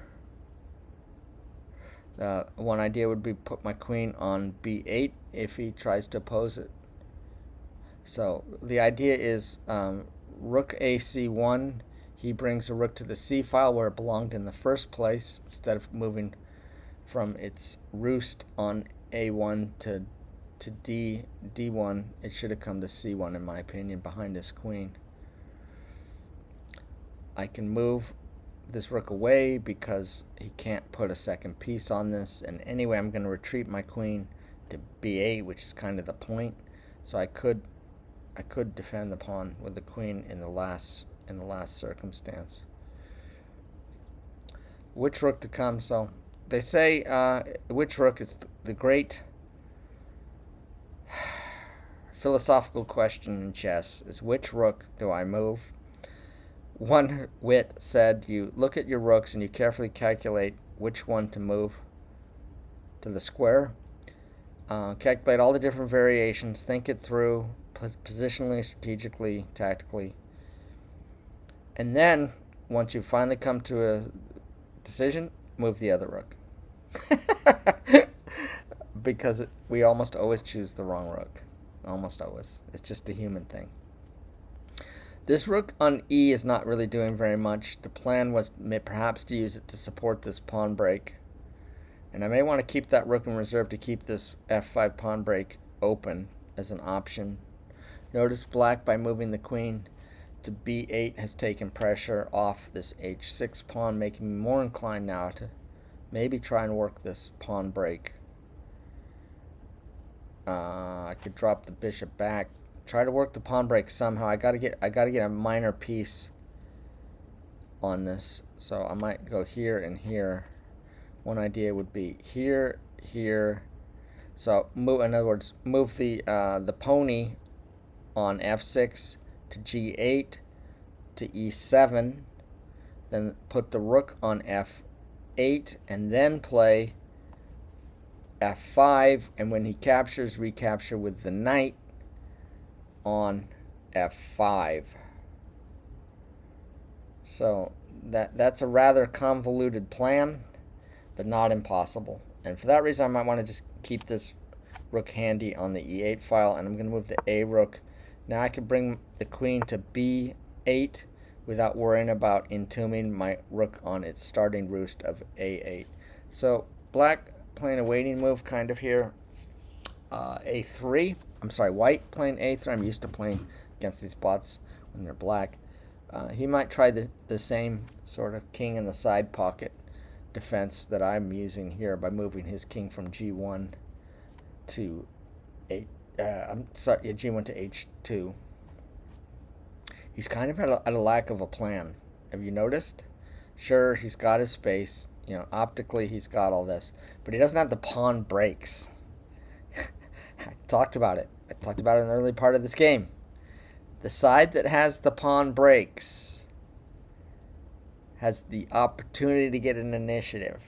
One idea would be put my queen on b8 if he tries to oppose it. So the idea is rook a c1. He brings a rook to the c file where it belonged in the first place, instead of moving from its roost on a1 to d1. It should have come to c1, in my opinion, behind his queen. I can move this rook away because he can't put a second piece on this, and anyway I'm going to retreat my queen to b8, which is kind of the point. So I could defend the pawn with the queen in the last circumstance. Which rook to come? So they say which rook is the great philosophical question in chess is which rook do I move? One wit said you look at your rooks and you carefully calculate which one to move to the square. Calculate all the different variations, think it through, positionally, strategically, tactically. And then, once you finally come to a decision, move the other rook. Because we almost always choose the wrong rook. Almost always. It's just a human thing. This rook on e is not really doing very much. The plan was perhaps to use it to support this pawn break. And I may want to keep that rook in reserve to keep this f5 pawn break open as an option. Notice black, by moving the queen to b8, has taken pressure off this h6 pawn, making me more inclined now to maybe try and work this pawn break. I could drop the bishop back, try to work the pawn break somehow. I gotta get a minor piece on this, so I might go here and here. One idea would be here, here. So in other words, move the pony on f6 to g8 to e7, then put the rook on f8, and then play f5, and when he captures, recapture with the knight on f5. So that's a rather convoluted plan, but not impossible. And for that reason, I might want to just keep this rook handy on the e8 file, and I'm going to move the a rook Now I can bring the queen to b8 without worrying about entombing my rook on its starting roost of a8. So black playing a waiting move kind of here. A3. I'm sorry, white playing A3. I'm used to playing against these bots when they're black. He might try the same sort of king in the side pocket defense that I'm using here by moving his king from G1 to I'm sorry, G1 to H2. He's kind of at a lack of a plan. Have you noticed? Sure, he's got his space. Optically he's got all this, but he doesn't have the pawn breaks. I talked about it. I talked about it in the early part of this game. The side that has the pawn breaks has the opportunity to get an initiative,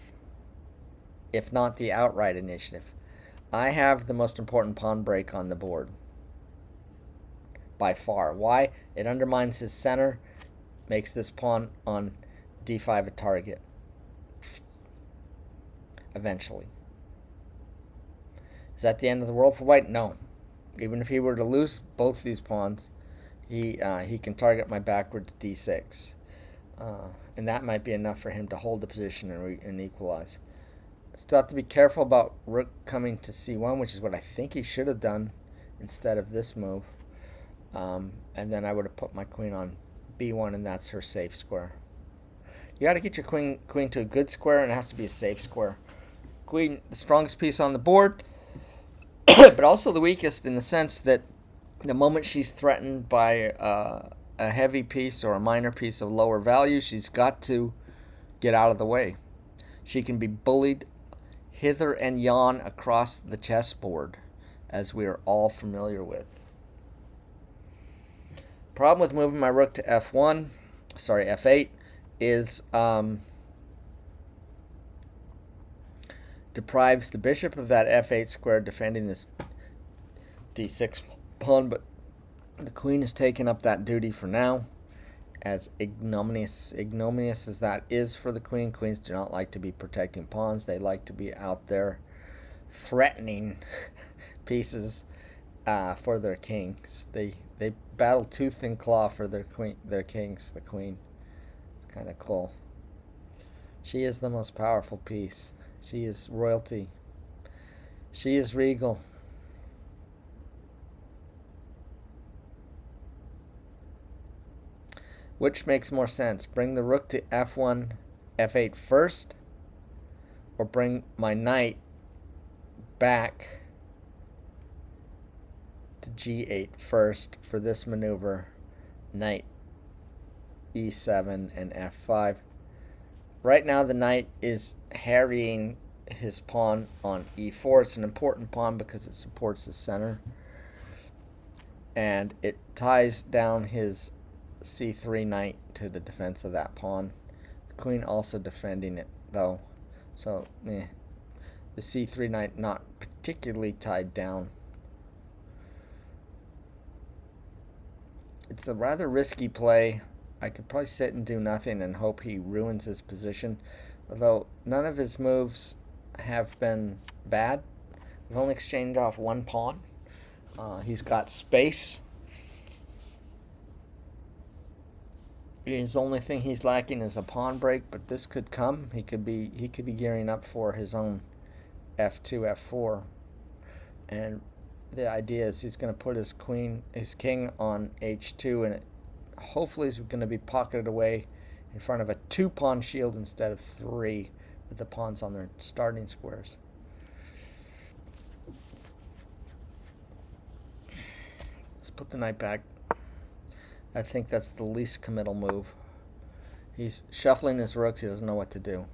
if not the outright initiative. I have the most important pawn break on the board by far. Why? It undermines his center, makes this pawn on d5 a target eventually. Is that the end of the world for white? No. Even if he were to lose both these pawns, he can target my backwards d6. And that might be enough for him to hold the position and equalize. Still have to be careful about rook coming to c1, which is what I think he should have done instead of this move. And then I would have put my queen on b1, and that's her safe square. You got to get your queen to a good square, and it has to be a safe square. Queen, the strongest piece on the board, but also the weakest in the sense that the moment she's threatened by a heavy piece or a minor piece of lower value, she's got to get out of the way. She can be bullied hither and yon across the chessboard, as we are all familiar with. Problem with moving my rook to f8, is deprives the bishop of that f8 square defending this d6 pawn, but the queen has taken up that duty for now. As ignominious as that is for the queen, queens do not like to be protecting pawns. They like to be out there threatening pieces for their kings. They battle tooth and claw for their kings. The queen. It's kind of cool. She is the most powerful piece. She is royalty. She is regal. Which makes more sense? Bring the rook to f1, f8 first, or bring my knight back to g8 first for this maneuver, knight e7 and f5. Right now the knight is harrying his pawn on e4. It's an important pawn because it supports his center, and it ties down his c3 knight to the defense of that pawn. The queen also defending it though, so the c3 knight not particularly tied down. It's a rather risky play. I could probably sit and do nothing and hope he ruins his position, although none of his moves have been bad. We've only exchanged off one pawn. He's got space. His only thing he's lacking is a pawn break, but this could come. He could be gearing up for his own f2, f4, and the idea is he's going to put his king on h2, and it hopefully is going to be pocketed away in front of a 2-pawn shield instead of 3, with the pawns on their starting squares. Let's put the knight back. I think that's the least committal move. He's shuffling his rooks. He doesn't know what to do.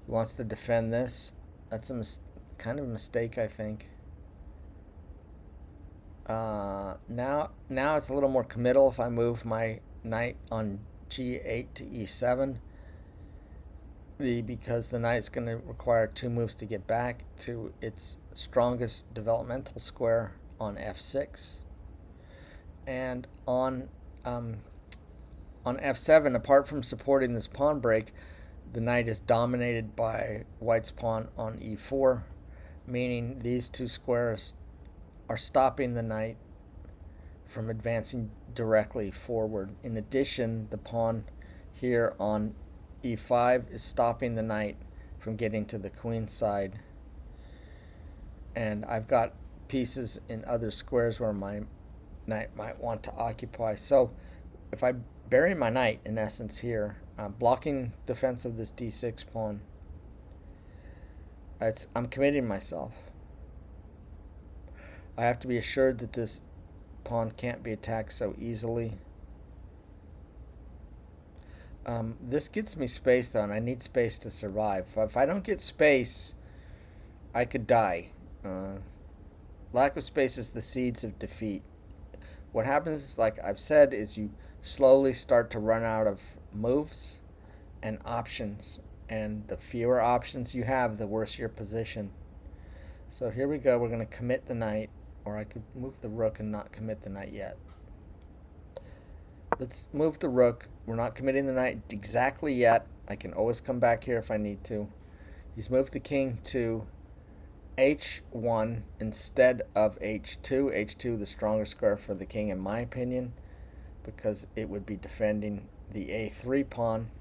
He wants to defend this. That's kind of a mistake, I think. Now it's a little more committal if I move my knight on g8 to e7, because the knight's going to require 2 moves to get back to its strongest developmental square on f6. And on f7, apart from supporting this pawn break, the knight is dominated by white's pawn on e4, meaning these 2 squares are stopping the knight from advancing directly forward. In addition, the pawn here on e5 is stopping the knight from getting to the queen side. And I've got pieces in other squares where my knight might want to occupy. So if I bury my knight, in essence here, blocking defense of this d6 pawn, I'm committing myself. I have to be assured that this pawn can't be attacked so easily. This gets me space, though, and I need space to survive. If I don't get space, I could die. Lack of space is the seeds of defeat. What happens, like I've said, is you slowly start to run out of moves and options. And the fewer options you have, the worse your position. So here we go. We're going to commit the knight. Or I could move the rook and not commit the knight yet. Let's move the rook. We're not committing the knight exactly yet. I can always come back here if I need to. He's moved the king to h1 instead of h2. h2 the stronger square for the king in my opinion, because it would be defending the a3 pawn,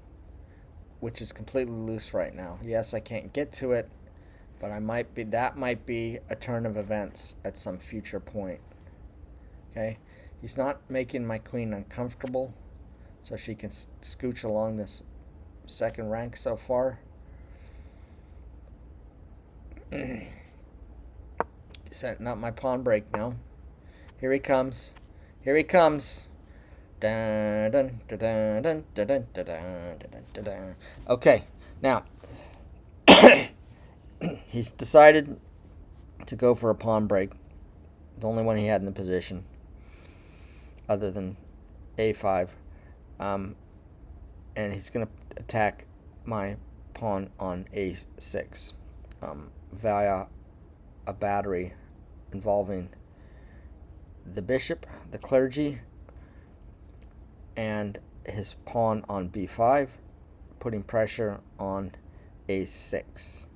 which is completely loose right now. Yes, I can't get to it, but that might be a turn of events at some future point. Okay, he's not making my queen uncomfortable, so she can scooch along this second rank so far. Setting up my pawn break now. Here he comes. Here he comes. Dun, dun, dun, dun, dun, dun, dun, dun, dun, dun, dun. Okay, now he's decided to go for a pawn break. The only one he had in the position, other than a5. And he's going to attack my pawn on a6 via a battery involving the bishop, the clergy, and his pawn on b5, putting pressure on a6.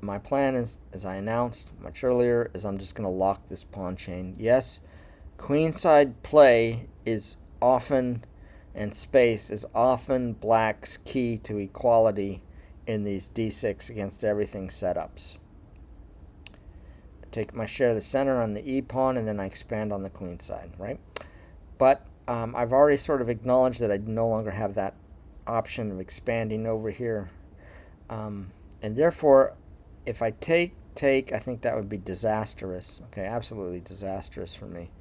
My plan is, as I announced much earlier, is I'm just going to lock this pawn chain. Yes, queenside play is often, and space is often, black's key to equality in these d6 against everything setups. I take my share of the center on the e pawn, and then I expand on the queen side, right? But I've already sort of acknowledged that I no longer have that option of expanding over here. And therefore, if I take, I think that would be disastrous. Okay, absolutely disastrous for me.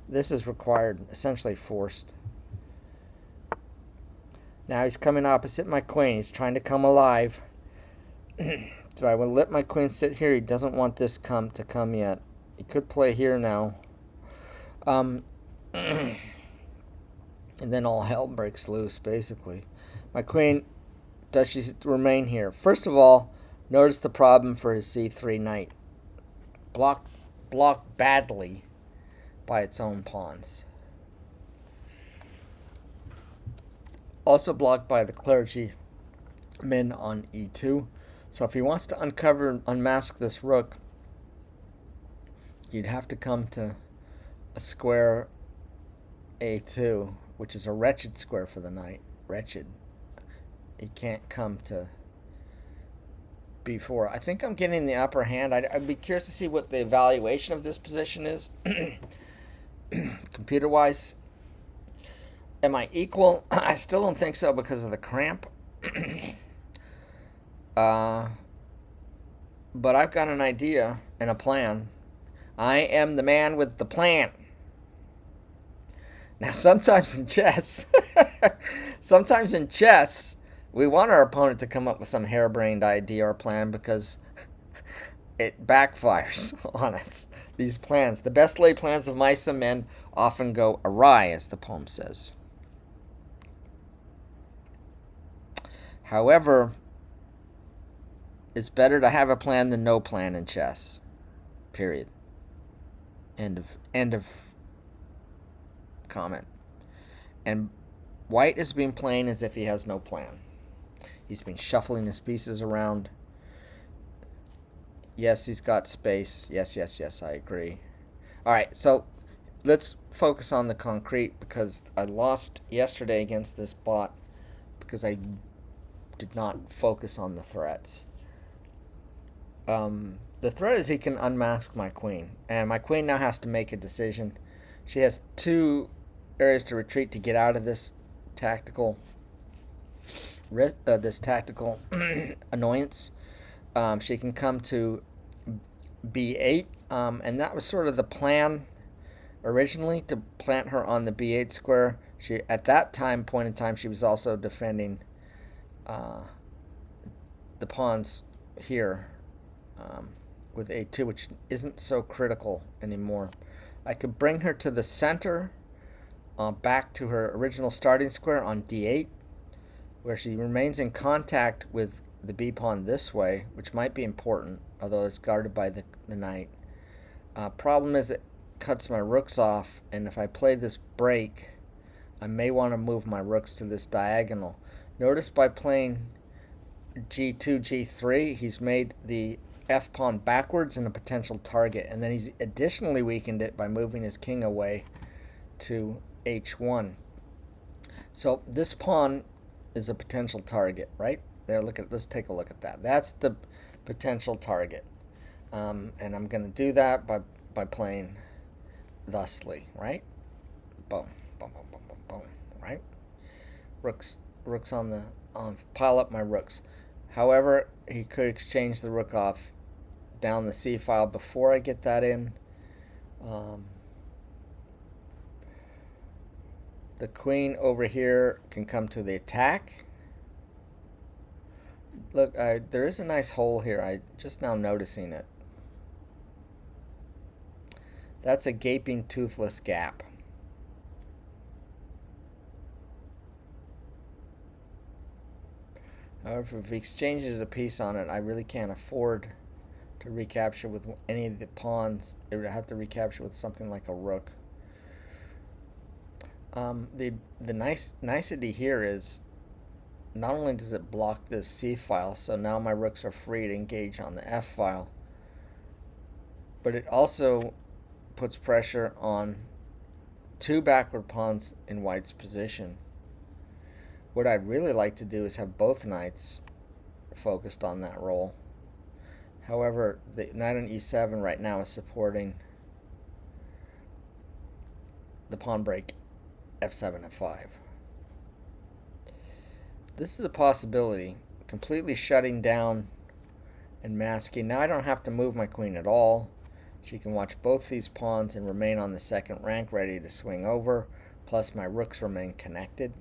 This is required, essentially forced. Now he's coming opposite my queen. He's trying to come alive. So I will let my queen sit here. He doesn't want this to come yet. He could play here now. And then all hell breaks loose, basically. My queen, does she remain here? First of all, notice the problem for his c3 knight. Blocked badly by its own pawns. Also blocked by the clergy men on e2. So if he wants to unmask this rook, you'd have to come to a square a2, which is a wretched square for the knight. Wretched. He can't come to b4. I think I'm getting the upper hand. I'd be curious to see what the evaluation of this position is. Computer-wise. Am I equal? I still don't think so because of the cramp. But I've got an idea and a plan. I am the man with the plan. Now, sometimes in chess, we want our opponent to come up with some harebrained idea or plan because it backfires on us. These plans, the best laid plans of mice and men, often go awry, as the poem says. However, it's better to have a plan than no plan in chess. Period. End of comment. And white has been playing as if he has no plan. He's been shuffling his pieces around. Yes, he's got space. Yes, I agree. All right, so let's focus on the concrete, because I lost yesterday against this bot because I did not focus on the threats. The threat is he can unmask my queen, and my queen now has to make a decision. She has two areas to retreat to get out of this tactical annoyance. She can come to b8, and that was sort of the plan originally, to plant her on the b8 square. She, at that point in time, she was also defending the pawns here, with a2, which isn't so critical anymore. I could bring her to the center, back to her original starting square on d8, where she remains in contact with the b pawn this way, which might be important, although it's guarded by the knight. Problem is, it cuts my rooks off, and if I play this break, I may want to move my rooks to this diagonal. Notice by playing g2, g3, he's made the f pawn backwards and a potential target, and then he's additionally weakened it by moving his king away to h1. So this pawn is a potential target, right? There, let's take a look at that. That's the potential target. And I'm going to do that by playing thusly, right? Boom, boom, boom, boom, boom, boom, right? Rooks pile up my rooks. However, he could exchange the rook off down the c file before I get that in. The queen over here can come to the attack. Look, there is a nice hole here. I just now noticing it. That's a gaping, toothless gap. However, if he exchanges a piece on it, I really can't afford to recapture with any of the pawns. It would have to recapture with something like a rook. The nicety here is, not only does it block this c file, so now my rooks are free to engage on the f file, but it also puts pressure on two backward pawns in white's position. What I'd really like to do is have both knights focused on that role. However, the knight on e7 right now is supporting the pawn break f7, f5. This is a possibility, completely shutting down and masking. Now I don't have to move my queen at all. She can watch both these pawns and remain on the second rank, ready to swing over, plus my rooks remain connected.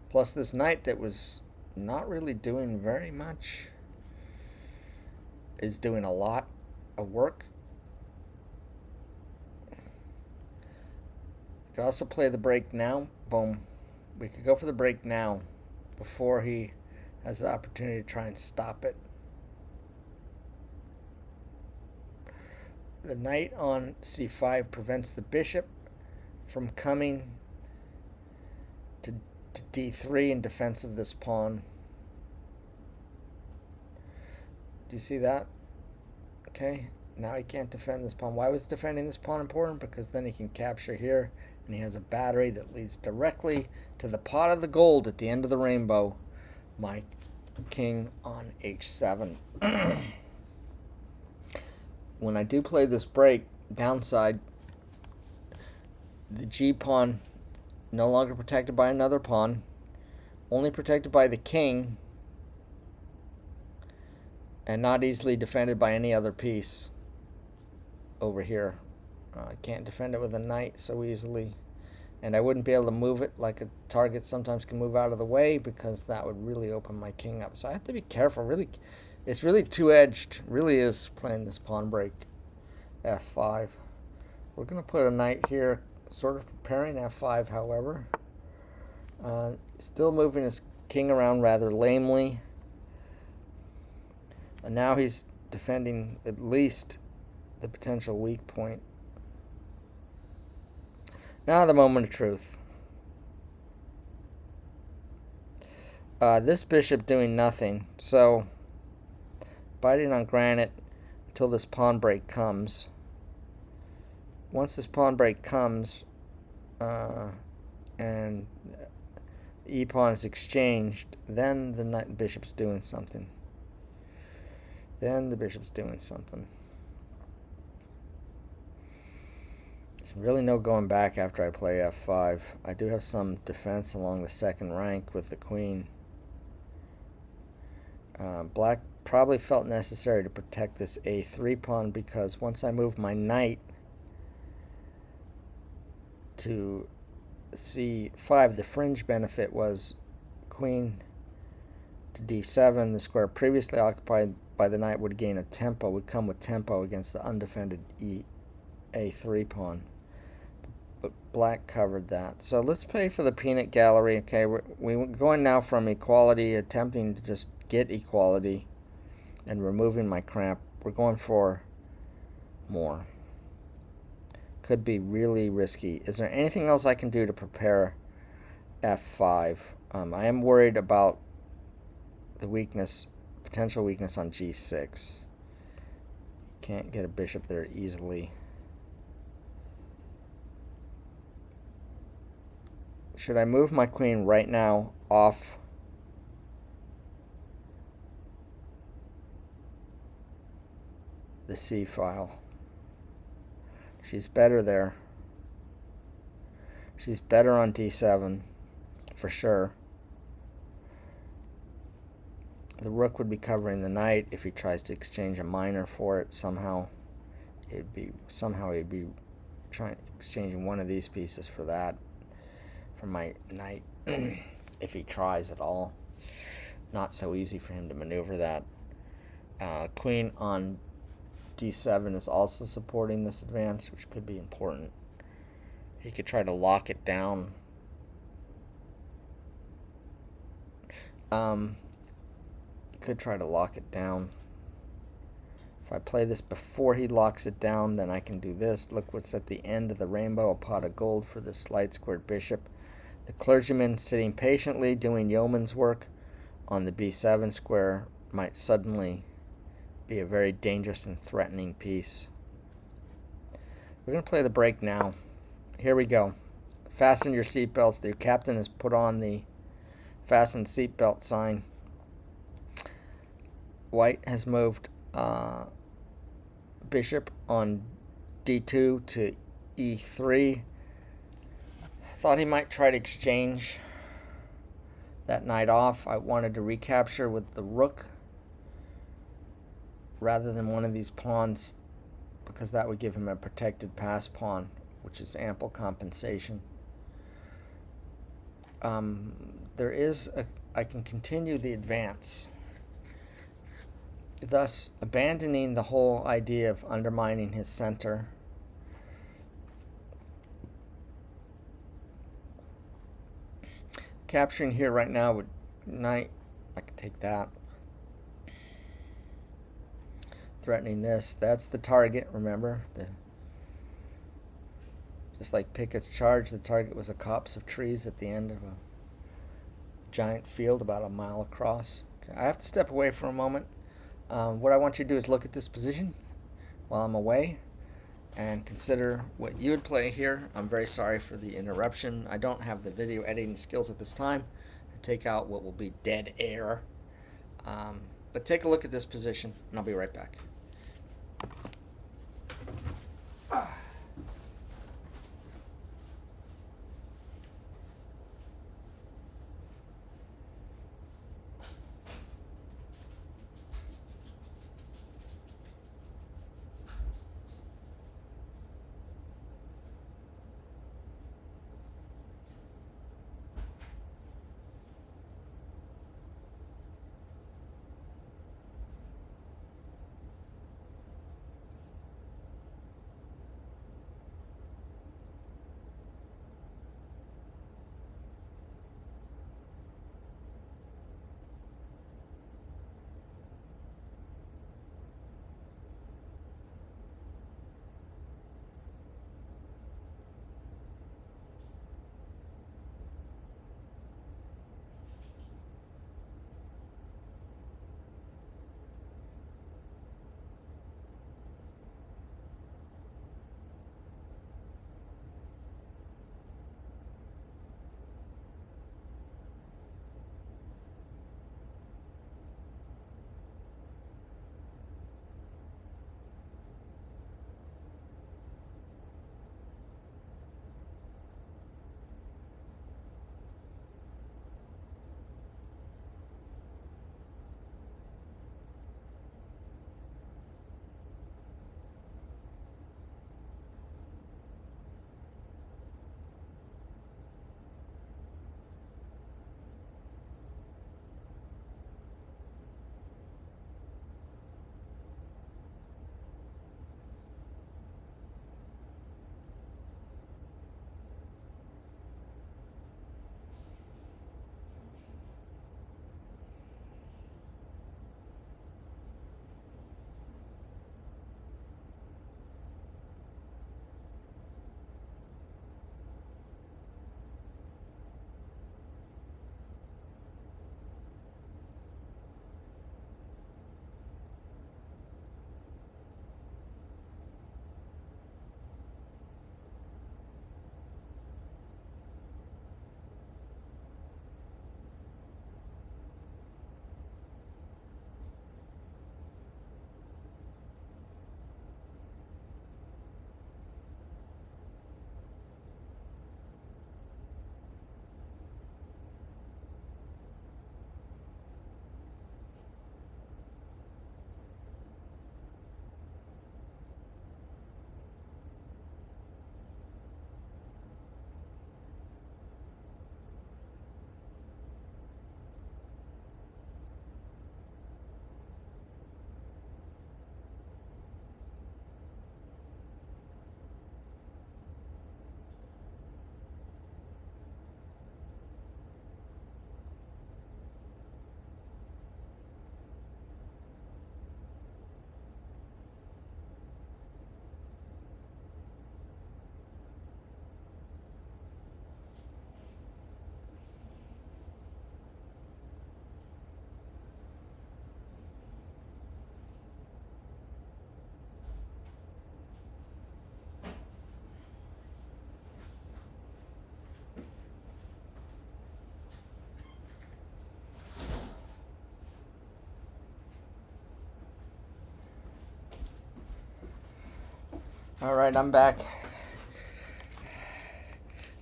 Plus this knight that was not really doing very much is doing a lot of work. Could also play the break now. Boom. We could go for the break now before he has the opportunity to try and stop it. The knight on c5 prevents the bishop from coming to d3 in defense of this pawn. Do you see that? Okay, now he can't defend this pawn. Why was defending this pawn important? Because then he can capture here, and he has a battery that leads directly to the pot of the gold at the end of the rainbow. My king on h7. When I do play this break, downside, the g pawn no longer protected by another pawn, only protected by the king, and not easily defended by any other piece over here. I can't defend it with a knight so easily, and I wouldn't be able to move it like a target sometimes can move out of the way, because that would really open my king up. So I have to be careful. Really, it's really two-edged. Really is playing this pawn break f5. We're going to put a knight here, sort of preparing f5, however. Still moving his king around rather lamely. And now he's defending at least the potential weak point. Now the moment of truth. This bishop doing nothing, so biting on granite until this pawn break comes. Once this pawn break comes, and e pawn is exchanged, then the bishop's doing something. There's really no going back after I play f5. I do have some defense along the second rank with the queen. Black probably felt necessary to protect this a3 pawn because once I move my knight to c5, the fringe benefit was queen to d7. The square previously occupied by the knight would gain a tempo, would come with tempo against the undefended a3 pawn. But black covered that. So let's play for the peanut gallery. Okay, we're going now from equality, attempting to just get equality and removing my cramp. We're going for more. Could be really risky. Is there anything else I can do to prepare f5? I am worried about the weakness, potential weakness on g6. You can't get a bishop there easily. Should I move my queen right now off the c file? She's better there. She's better on d7 for sure. The rook would be covering the knight if he tries to exchange a minor for it. Somehow he'd be trying exchanging one of these pieces for that, for my knight. If he tries at all, not so easy for him to maneuver that. Queen on d7 is also supporting this advance, which could be important. He could try to lock it down. Could try to lock it down. If I play this before he locks it down, then I can do this. Look what's at the end of the rainbow, a pot of gold for this light squared bishop. The clergyman sitting patiently doing yeoman's work on the b7 square might suddenly be a very dangerous and threatening piece. We're going to play the break now. Here we go. Fasten your seatbelts. The captain has put on the fasten seatbelt sign. White has moved bishop on d2 to e3. Thought he might try to exchange that knight off. I wanted to recapture with the rook rather than one of these pawns, because that would give him a protected pass pawn, which is ample compensation. I can continue the advance, thus abandoning the whole idea of undermining his center. Capturing here right now with knight, I could take that. Threatening this, that's the target, remember? Just like Pickett's charge, the target was a copse of trees at the end of a giant field about a mile across. Okay, I have to step away for a moment. What I want you to do is look at this position while I'm away and consider what you would play here. I'm very sorry for the interruption. I don't have the video editing skills at this time to take out what will be dead air. But take a look at this position, and I'll be right back. All right, I'm back.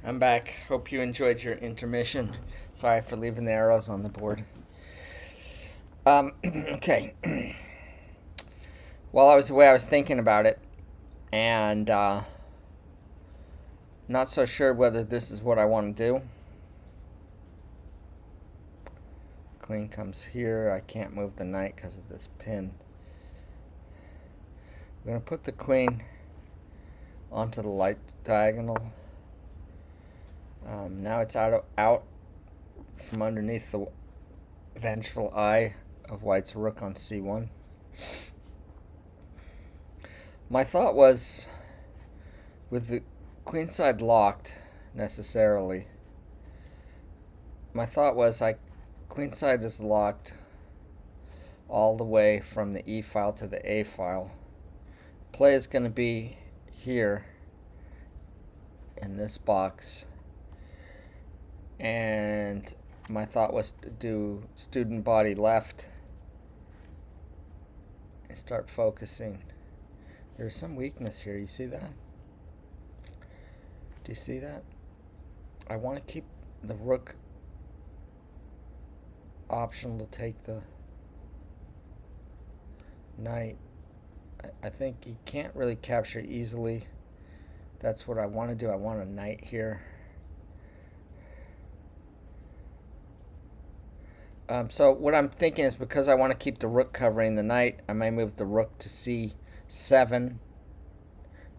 I'm back. Hope you enjoyed your intermission. Sorry for leaving the arrows on the board. Okay. While I was away, I was thinking about it, and not so sure whether this is what I want to do. Queen comes here. I can't move the knight because of this pin. I'm going to put the queen onto the light diagonal. Now it's out from underneath the vengeful eye of white's rook on c1. My thought was, with the queenside locked necessarily, my thought was queenside is locked all the way from the E file to the A file. Play is going to be here in this box, and my thought was to do student body left and start focusing. There's some weakness here. You see that? Do you see that? I want to keep the rook optional to take the knight. I think he can't really capture easily. That's what I want to do. I want a knight here. So what I'm thinking is, because I want to keep the rook covering the knight, I may move the rook to c7.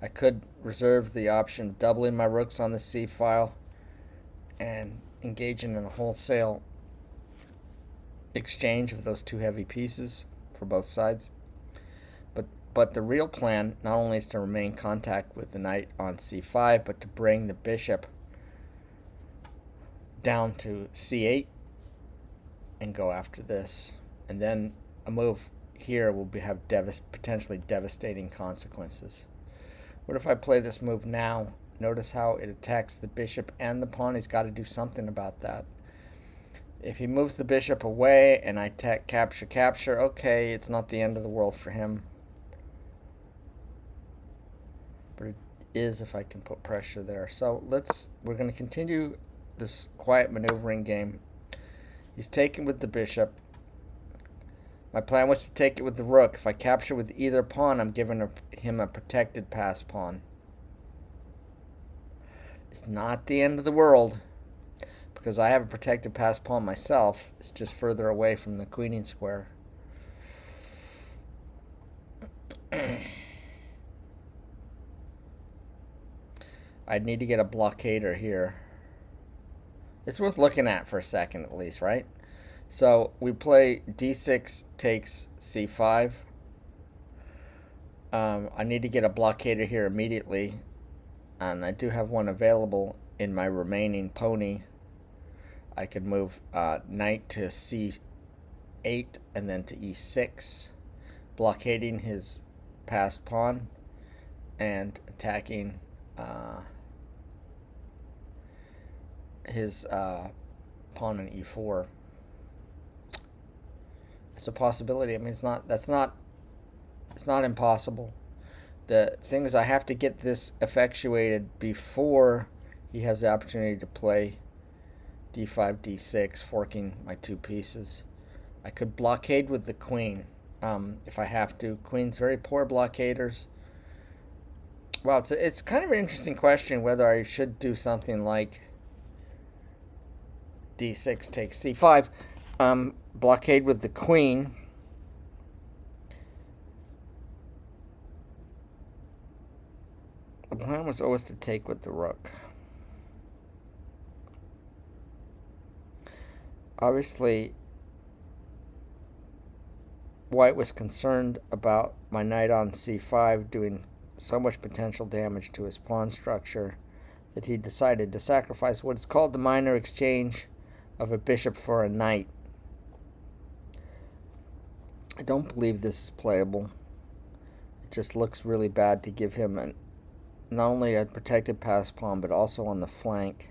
I could reserve the option of doubling my rooks on the c file and engaging in a wholesale exchange of those two heavy pieces for both sides. But the real plan not only is to remain contact with the knight on c5, but to bring the bishop down to c8 and go after this. And then a move here will have potentially devastating consequences. What if I play this move now? Notice how it attacks the bishop and the pawn. He's got to do something about that. If he moves the bishop away and I capture, okay, it's not the end of the world for him. But it is if I can put pressure there. So we're going to continue this quiet maneuvering game. He's taken with the bishop. My plan was to take it with the rook. If I capture with either pawn, I'm giving him a protected pass pawn. It's not the end of the world, because I have a protected pass pawn myself. It's just further away from the queening square. I'd need to get a blockader here. It's worth looking at for a second at least, right? So we play d6 takes c5. I need to get a blockader here immediately, and I do have one available in my remaining pony. I could move knight to c8 and then to e6, blockading his passed pawn and attacking his pawn in e4. It's a possibility. I mean, it's not impossible. The thing is, I have to get this effectuated before he has the opportunity to play d5, d6, forking my two pieces. I could blockade with the queen if I have to. Queen's very poor blockaders. Well, it's kind of an interesting question whether I should do something like d6 takes c5. Blockade with the queen. The plan was always to take with the rook. Obviously, white was concerned about my knight on c5 doing so much potential damage to his pawn structure that he decided to sacrifice what is called the minor exchange of a bishop for a knight. I don't believe this is playable. It just looks really bad to give him not only a protected pass pawn, but also on the flank.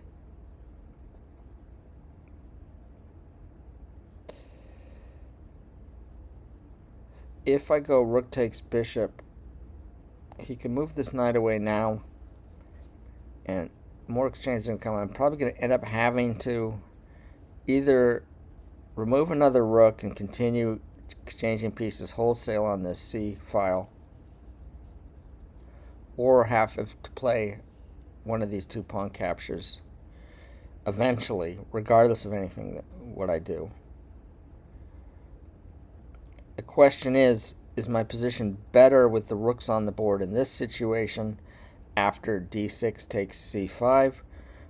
If I go rook takes bishop, he can move this knight away now, and more exchanges going to come. I'm probably going to end up having to either remove another rook and continue exchanging pieces wholesale on this C file, or have to play one of these two pawn captures eventually, regardless of anything what I do. The question is my position better with the rooks on the board in this situation after d6 takes c5,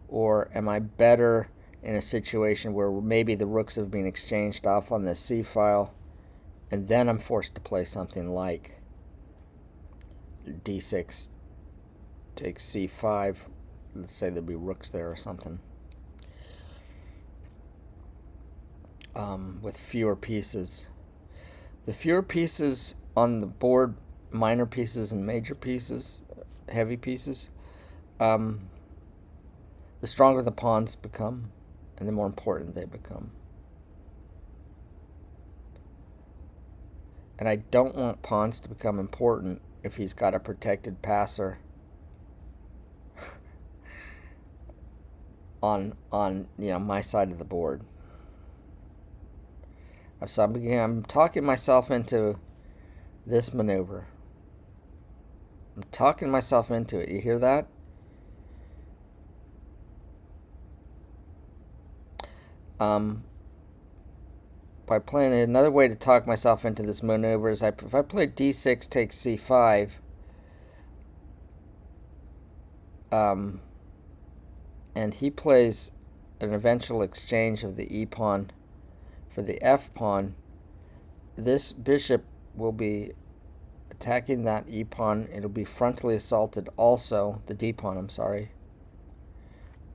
or am I better in a situation where maybe the rooks have been exchanged off on this c file, and then I'm forced to play something like d6 takes c5. Let's say there'd be rooks there or something, with fewer pieces. The fewer pieces on the board, minor pieces and major pieces, heavy pieces, the stronger the pawns become and the more important they become. And I don't want pawns to become important if he's got a protected passer on my side of the board. So I'm talking myself into this maneuver. I'm talking myself into it. You hear that? By playing another way to talk myself into this maneuver is if I play d6 takes c5, and he plays an eventual exchange of the e pawn for the f pawn, this bishop will be attacking that e pawn. It'll be frontally assaulted also, the d pawn, I'm sorry,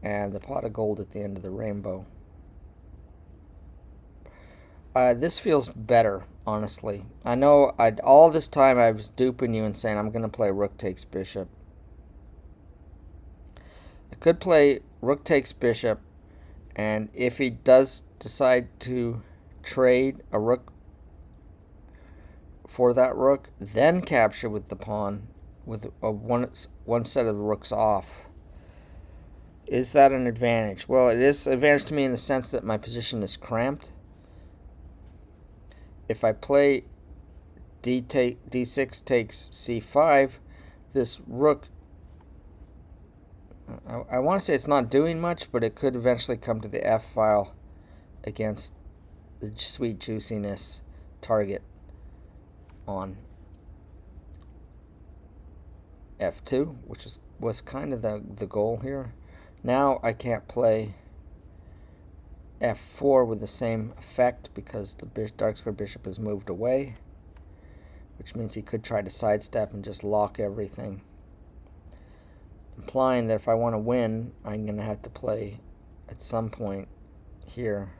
and the pot of gold at the end of the rainbow. This feels better, honestly. I know all this time I was duping you and saying I'm going to play rook takes bishop. I could play rook takes bishop, and if he does decide to trade a rook for that rook, then capture with the pawn with one set of rooks off. Is that an advantage? Well, it is an advantage to me in the sense that my position is cramped. If I play d6 takes c5, this rook, I want to say it's not doing much, but it could eventually come to the f file against the sweet juiciness target on f2, which was kind of the goal here. Now I can't play f4 with the same effect because the dark square bishop has moved away, which means he could try to sidestep and just lock everything, implying that if I want to win, I'm going to have to play at some point here.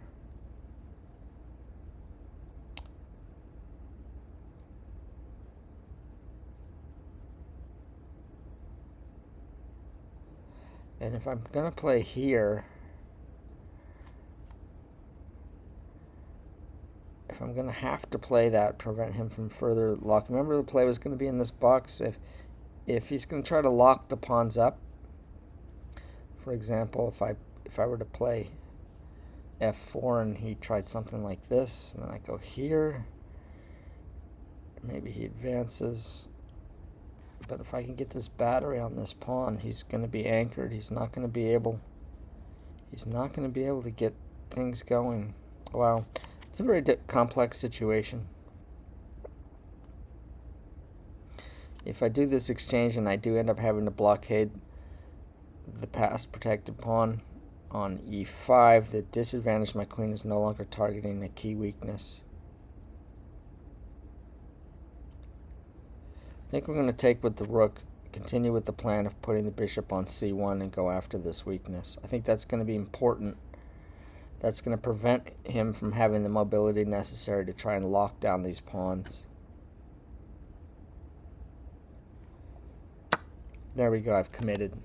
And if I'm going to play here, if I'm going to have to play that, prevent him from further lock. Remember, the play was going to be in this box. If he's going to try to lock the pawns up, for example, if I were to play f4 and he tried something like this, and then I go here, maybe he advances. But if I can get this battery on this pawn, he's going to be anchored. He's not going to be able to get things going. Wow. It's a very complex situation. If I do this exchange and I do end up having to blockade the past protected pawn on e5, the disadvantage of my queen is no longer targeting a key weakness. I think we're going to take with the rook, continue with the plan of putting the bishop on c1 and go after this weakness. I think that's going to be important. That's going to prevent him from having the mobility necessary to try and lock down these pawns. There we go, I've committed.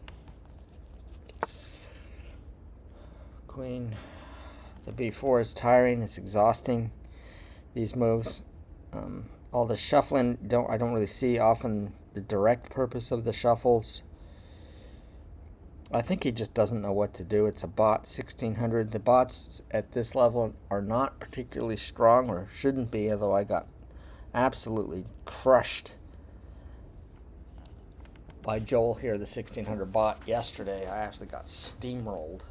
Queen. The b4 is tiring, it's exhausting, these moves. All the shuffling, I don't really see often the direct purpose of the shuffles. I think he just doesn't know what to do. It's a bot 1600. The bots at this level are not particularly strong, or shouldn't be, although I got absolutely crushed by Joel here, the 1600 bot, yesterday. I actually got steamrolled.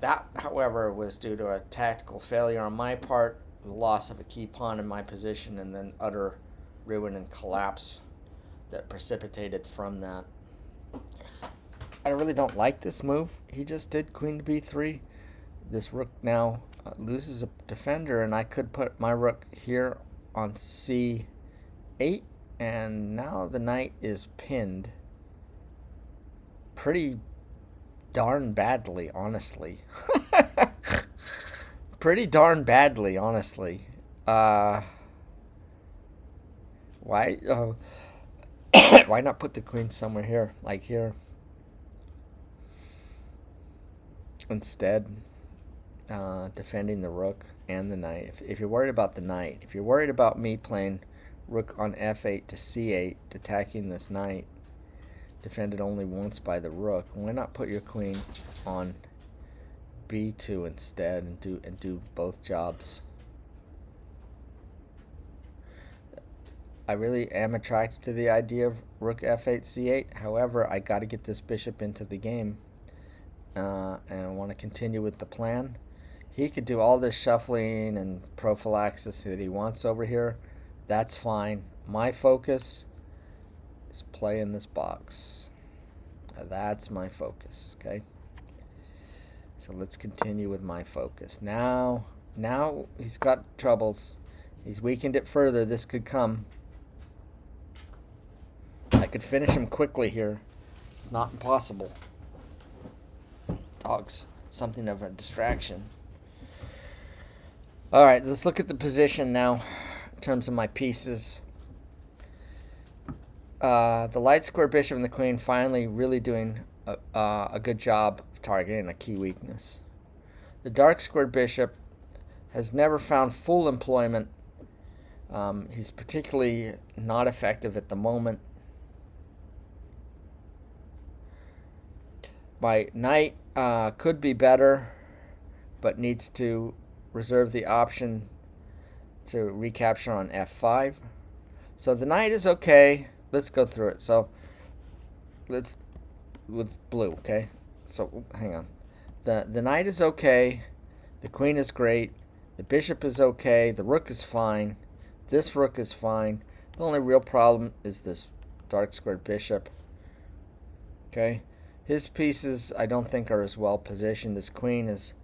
That, however, was due to a tactical failure on my part, the loss of a key pawn in my position, and then utter ruin and collapse that precipitated from that. I really don't like this move. He just did queen to b3. This rook now loses a defender, and I could put my rook here on c8, and now the knight is pinned pretty darn badly, honestly. Pretty darn badly, honestly. Why? Why not put the queen somewhere here, like here, instead? Defending the rook and the knight. If you're worried about the knight, if you're worried about me playing rook on f8 to c8, attacking this knight, defended only once by the rook, why not put your queen on b2 instead and do both jobs? I really am attracted to the idea of rook f8 c8. However, I got to get this bishop into the game, and I want to continue with the plan. He could do all this shuffling and prophylaxis that he wants over here. That's fine. My focus is play in this box. That's my focus, okay? So let's continue with my focus. Now he's got troubles. He's weakened it further. This could come. I could finish him quickly here. It's not impossible. Dog's something of a distraction. All right, let's look at the position now in terms of my pieces. The light square bishop and the queen finally really doing a good job of targeting a key weakness. The dark square bishop has never found full employment. He's particularly not effective at the moment. My knight could be better, but needs to reserve the option to recapture on f5. So the knight is okay. Let's go through it. So let's with blue, okay? So hang on. The knight is okay. The queen is great. The bishop is okay. The rook is fine. This rook is fine. The only real problem is this dark squared bishop. Okay? His pieces I don't think are as well positioned. His queen is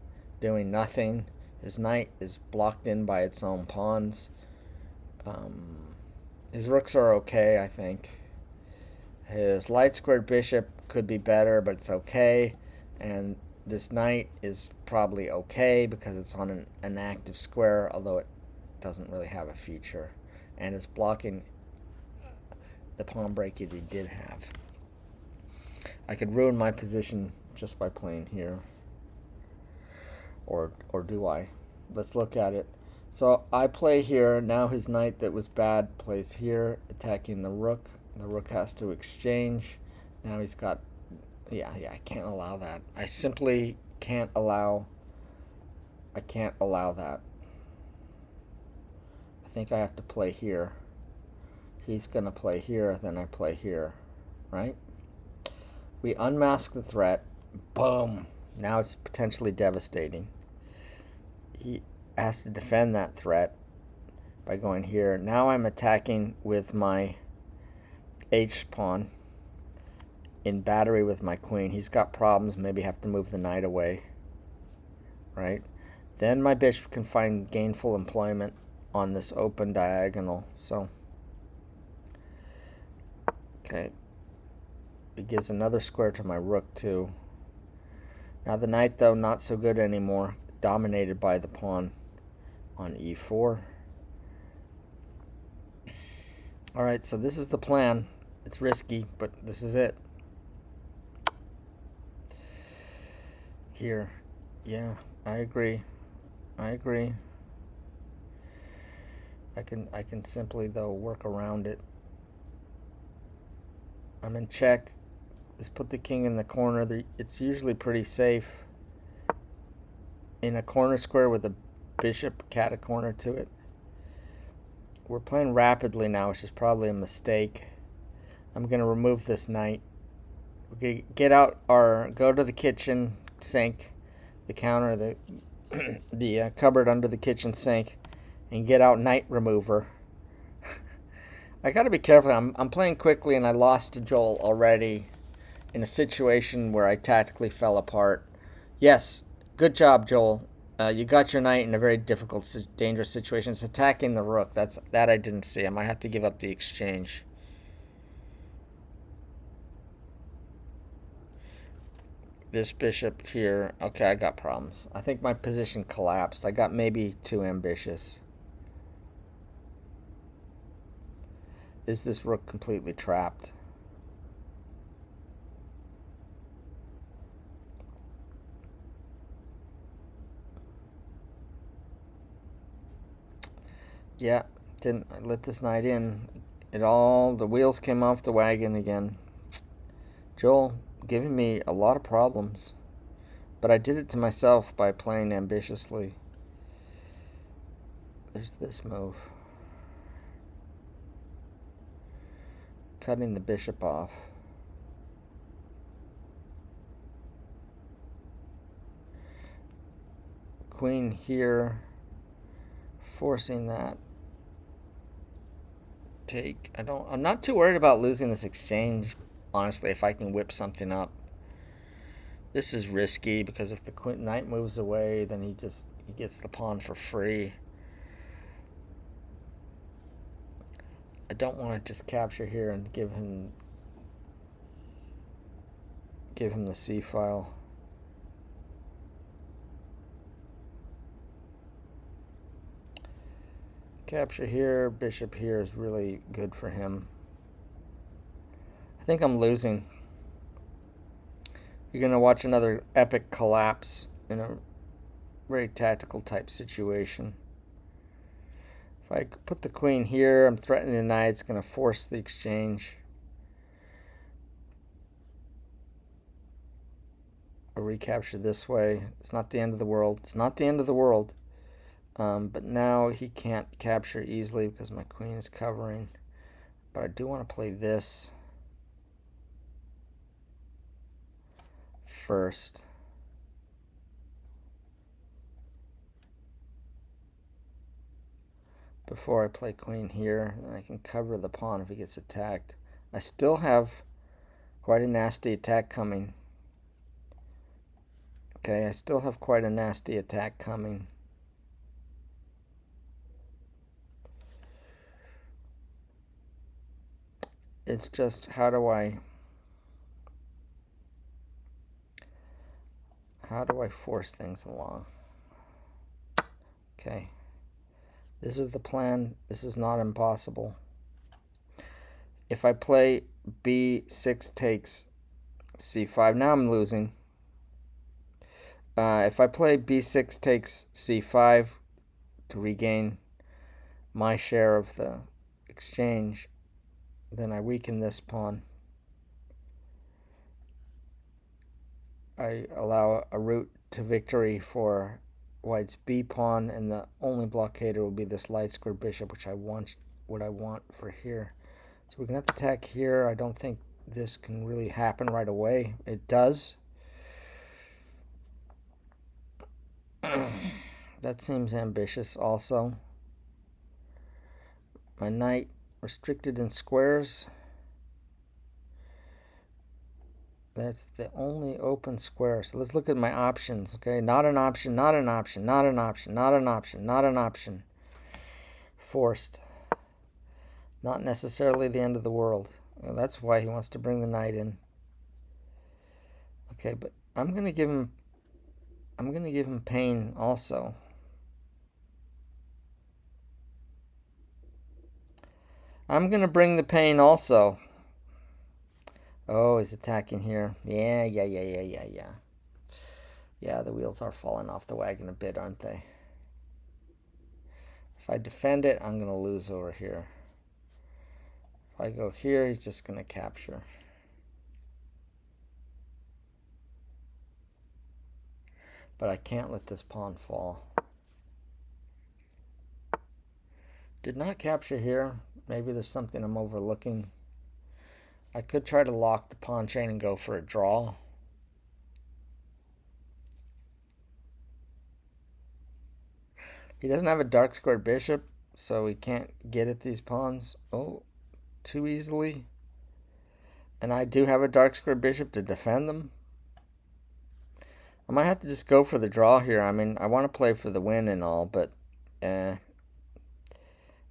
doing nothing. His knight is blocked in by its own pawns. His rooks are okay, I think. His light squared bishop could be better, but it's okay. And this knight is probably okay because it's on an active square, although it doesn't really have a future. And it's blocking the pawn break that he did have. I could ruin my position just by playing here. Or do I? Let's look at it. So I play here. Now his knight that was bad plays here, attacking the rook. The rook has to exchange. Now he's got... Yeah, I can't allow that. I simply can't allow... I can't allow that. I think I have to play here. He's going to play here, then I play here. Right? We unmask the threat. Boom. Now it's potentially devastating. He has to defend that threat by going here. Now I'm attacking with my H pawn in battery with my queen. He's got problems. Maybe have to move the knight away. Right? Then my bishop can find gainful employment on this open diagonal. So, okay. It gives another square to my rook too. Now the knight, though, not so good anymore. Dominated by the pawn on e4. Alright, so this is the plan. It's risky, but this is it. Here. Yeah, I agree. I can simply, though, work around it. I'm in check. Let's put the king in the corner. It's usually pretty safe in a corner square with a bishop cat a corner to it. We're playing rapidly now, which is probably a mistake. I'm going to remove this knight. Okay, go to the kitchen sink, the counter, the cupboard under the kitchen sink, and get out knight remover. I got to be careful. I'm playing quickly, and I lost to Joel already in a situation where I tactically fell apart. Yes, good job, Joel. You got your knight in a very difficult, dangerous situation. It's attacking the rook. That I didn't see. I might have to give up the exchange. This bishop here. Okay, I got problems. I think my position collapsed. I got maybe too ambitious. Is this rook completely trapped? Yeah, didn't I let this knight in. The wheels came off the wagon again. Joel giving me a lot of problems. But I did it to myself by playing ambitiously. There's this move. Cutting the bishop off. Queen here. Forcing that. Take. I'm not too worried about losing this exchange, honestly, if I can whip something up. This is risky because if the knight moves away, then he gets the pawn for free. I don't want to just capture here and give him the C file. Capture here, bishop here is really good for him. I think I'm losing. You're going to watch another epic collapse in a very tactical type situation. If I put the queen here, I'm threatening the knight. It's going to force the exchange. A recapture this way. It's not the end of the world. It's not the end of the world. But now he can't capture easily because my queen is covering. But I do want to play this first. Before I play queen here, and I can cover the pawn if he gets attacked. I still have quite a nasty attack coming. Okay, I still have quite a nasty attack coming. It's just how do I force things along? Okay. This is the plan. This is not impossible. If I play b6 takes c5, now I'm losing. If I play b6 takes c5 to regain my share of the exchange, then I weaken this pawn. I allow a route to victory for white's b pawn, and the only blockader will be this light square bishop, which I want for here. So we can have to attack here. I don't think this can really happen right away. It does. That seems ambitious also. My knight restricted in squares. That's the only open square. So let's look at my options. Okay, not an option, not an option, not an option, not an option, not an option. Forced. Not necessarily the end of the world. That's why he wants to bring the knight in. Okay, but I'm gonna give him pain also. I'm gonna bring the pain also. Oh, he's attacking here. Yeah. Yeah, the wheels are falling off the wagon a bit, aren't they? If I defend it, I'm gonna lose over here. If I go here, he's just gonna capture. But I can't let this pawn fall. Did not capture here. Maybe there's something I'm overlooking. I could try to lock the pawn chain and go for a draw. He doesn't have a dark squared bishop, so he can't get at these pawns too easily. And I do have a dark squared bishop to defend them. I might have to just go for the draw here. I mean, I want to play for the win and all, but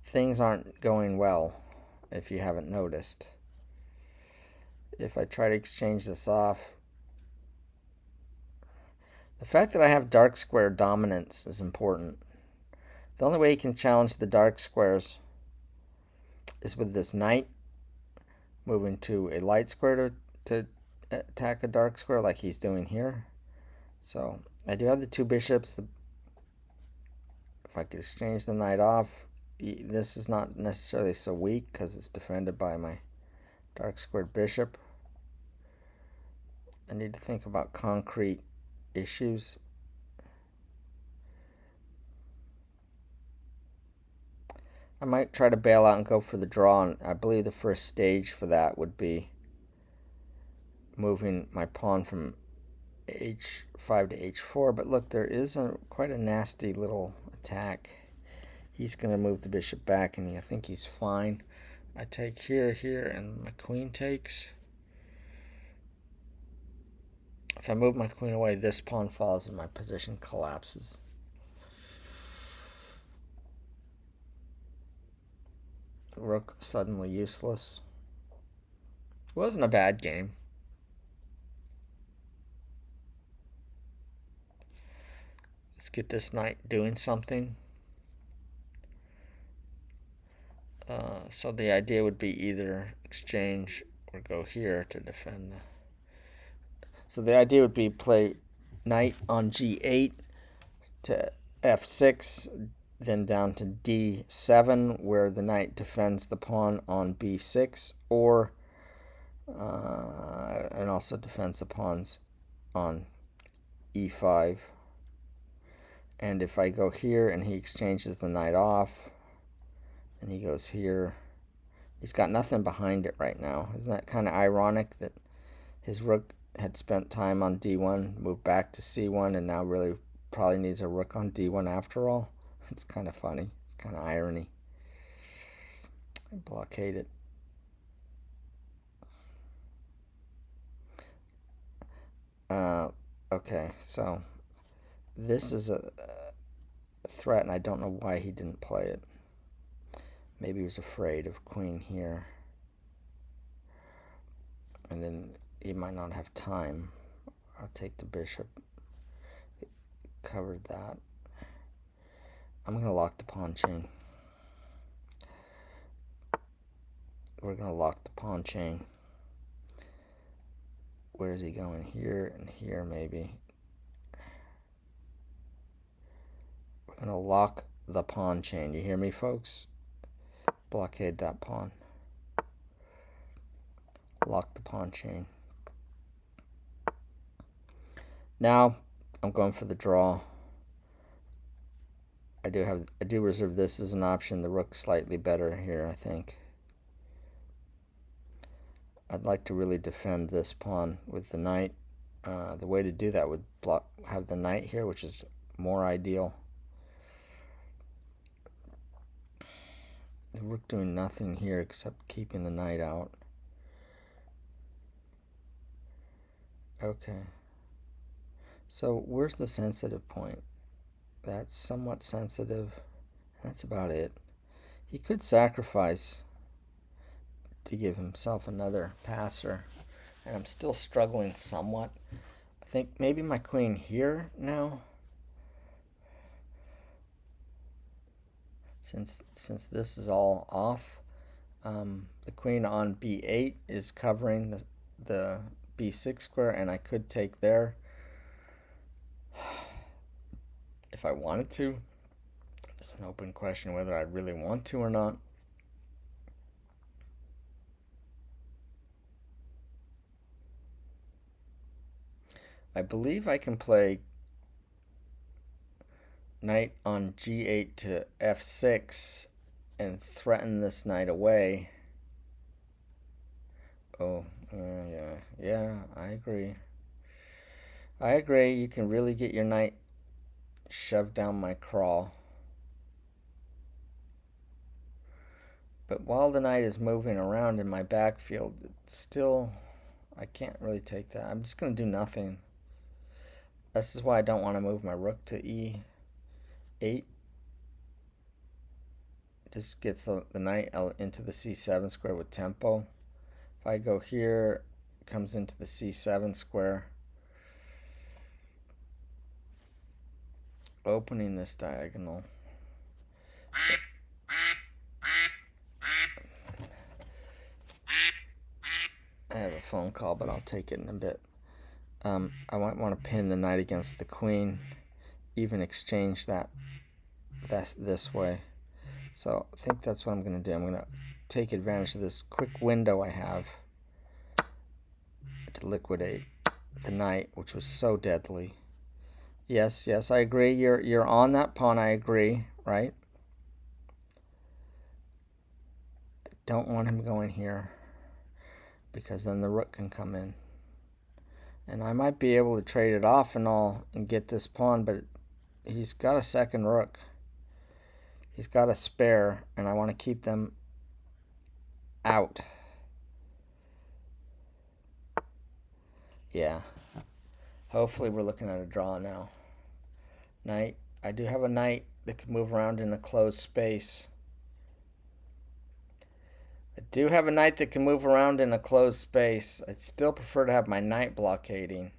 things aren't going well, if you haven't noticed. If I try to exchange this off, the fact that I have dark square dominance is important. The only way you can challenge the dark squares is with this knight moving to a light square to attack a dark square like he's doing here. So I do have the two bishops. If I could exchange the knight off, this is not necessarily so weak because it's defended by my dark squared bishop. I need to think about concrete issues. I might try to bail out and go for the draw, and I believe the first stage for that would be moving my pawn from h5 to h4. But look, there is quite a nasty little attack. He's going to move the bishop back, and I think he's fine. I take here, and my queen takes. If I move my queen away, this pawn falls and my position collapses. Rook suddenly useless. Wasn't a bad game. Let's get this knight doing something. So the idea would be either exchange or go here to defend the... So the idea would be play knight on g8 to f6, then down to d7, where the knight defends the pawn on b6, or and also defends the pawns on e5. And if I go here and he exchanges the knight off, and he goes here, he's got nothing behind it right now. Isn't that kind of ironic that his rook had spent time on d1, moved back to c1, and now really probably needs a rook on d1 after all? It's kind of funny. It's kind of irony. I blockade it. Okay, so this is a threat, and I don't know why he didn't play it. Maybe he was afraid of queen here. And then he might not have time. I'll take the bishop. Covered that. I'm going to lock the pawn chain. We're going to lock the pawn chain. Where is he going? Here and here, maybe. We're going to lock the pawn chain. You hear me, folks? Blockade that pawn. Lock the pawn chain. Now, I'm going for the draw. I do reserve this as an option. The rook's slightly better here, I think. I'd like to really defend this pawn with the knight. The way to do that would have the knight here, which is more ideal. The rook doing nothing here except keeping the knight out. Okay. So where's the sensitive point? That's somewhat sensitive. That's about it. He could sacrifice to give himself another passer, and I'm still struggling somewhat. I think maybe my queen here now, since this is all off. The queen on b8 is covering the b6 square, and I could take there if I wanted to. It's an open question whether I really want to or not. I believe I can play knight on g8 to f6 and threaten this knight away. Oh, yeah, I agree. I agree, you can really get your knight shoved down my crawl. But while the knight is moving around in my backfield, it's still, I can't really take that. I'm just going to do nothing. This is why I don't want to move my rook to e8. Just gets the knight into the c7 square with tempo. If I go here, it comes into the c7 square, opening this diagonal. I have a phone call, but I'll take it in a bit. I might want to pin the knight against the queen, even exchange that this way. So I think that's what I'm going to do. I'm going to take advantage of this quick window I have to liquidate the knight, which was so deadly. Yes, I agree. You're on that pawn. I agree, right? Don't want him going here because then the rook can come in. And I might be able to trade it off and all and get this pawn, but he's got a second rook. He's got a spare, and I want to keep them out. Yeah. Hopefully we're looking at a draw now. Knight. I do have a knight that can move around in a closed space. I'd still prefer to have my knight blockading.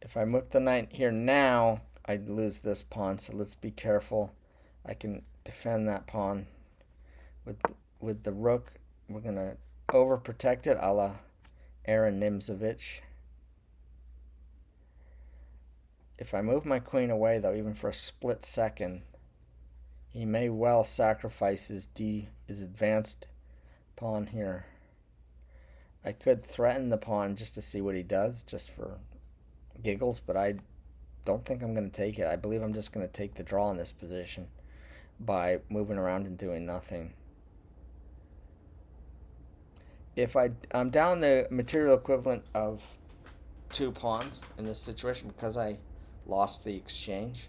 If I move the knight here now, I'd lose this pawn, so let's be careful. I can defend that pawn. With the rook, we're going to overprotect it a la Aaron Nimzovich. If I move my queen away, though, even for a split second, he may well sacrifice his advanced pawn here. I could threaten the pawn just to see what he does, just for giggles, but I don't think I'm going to take it. I believe I'm just going to take the draw in this position by moving around and doing nothing. If I'm down the material equivalent of 2 pawns in this situation because I lost the exchange.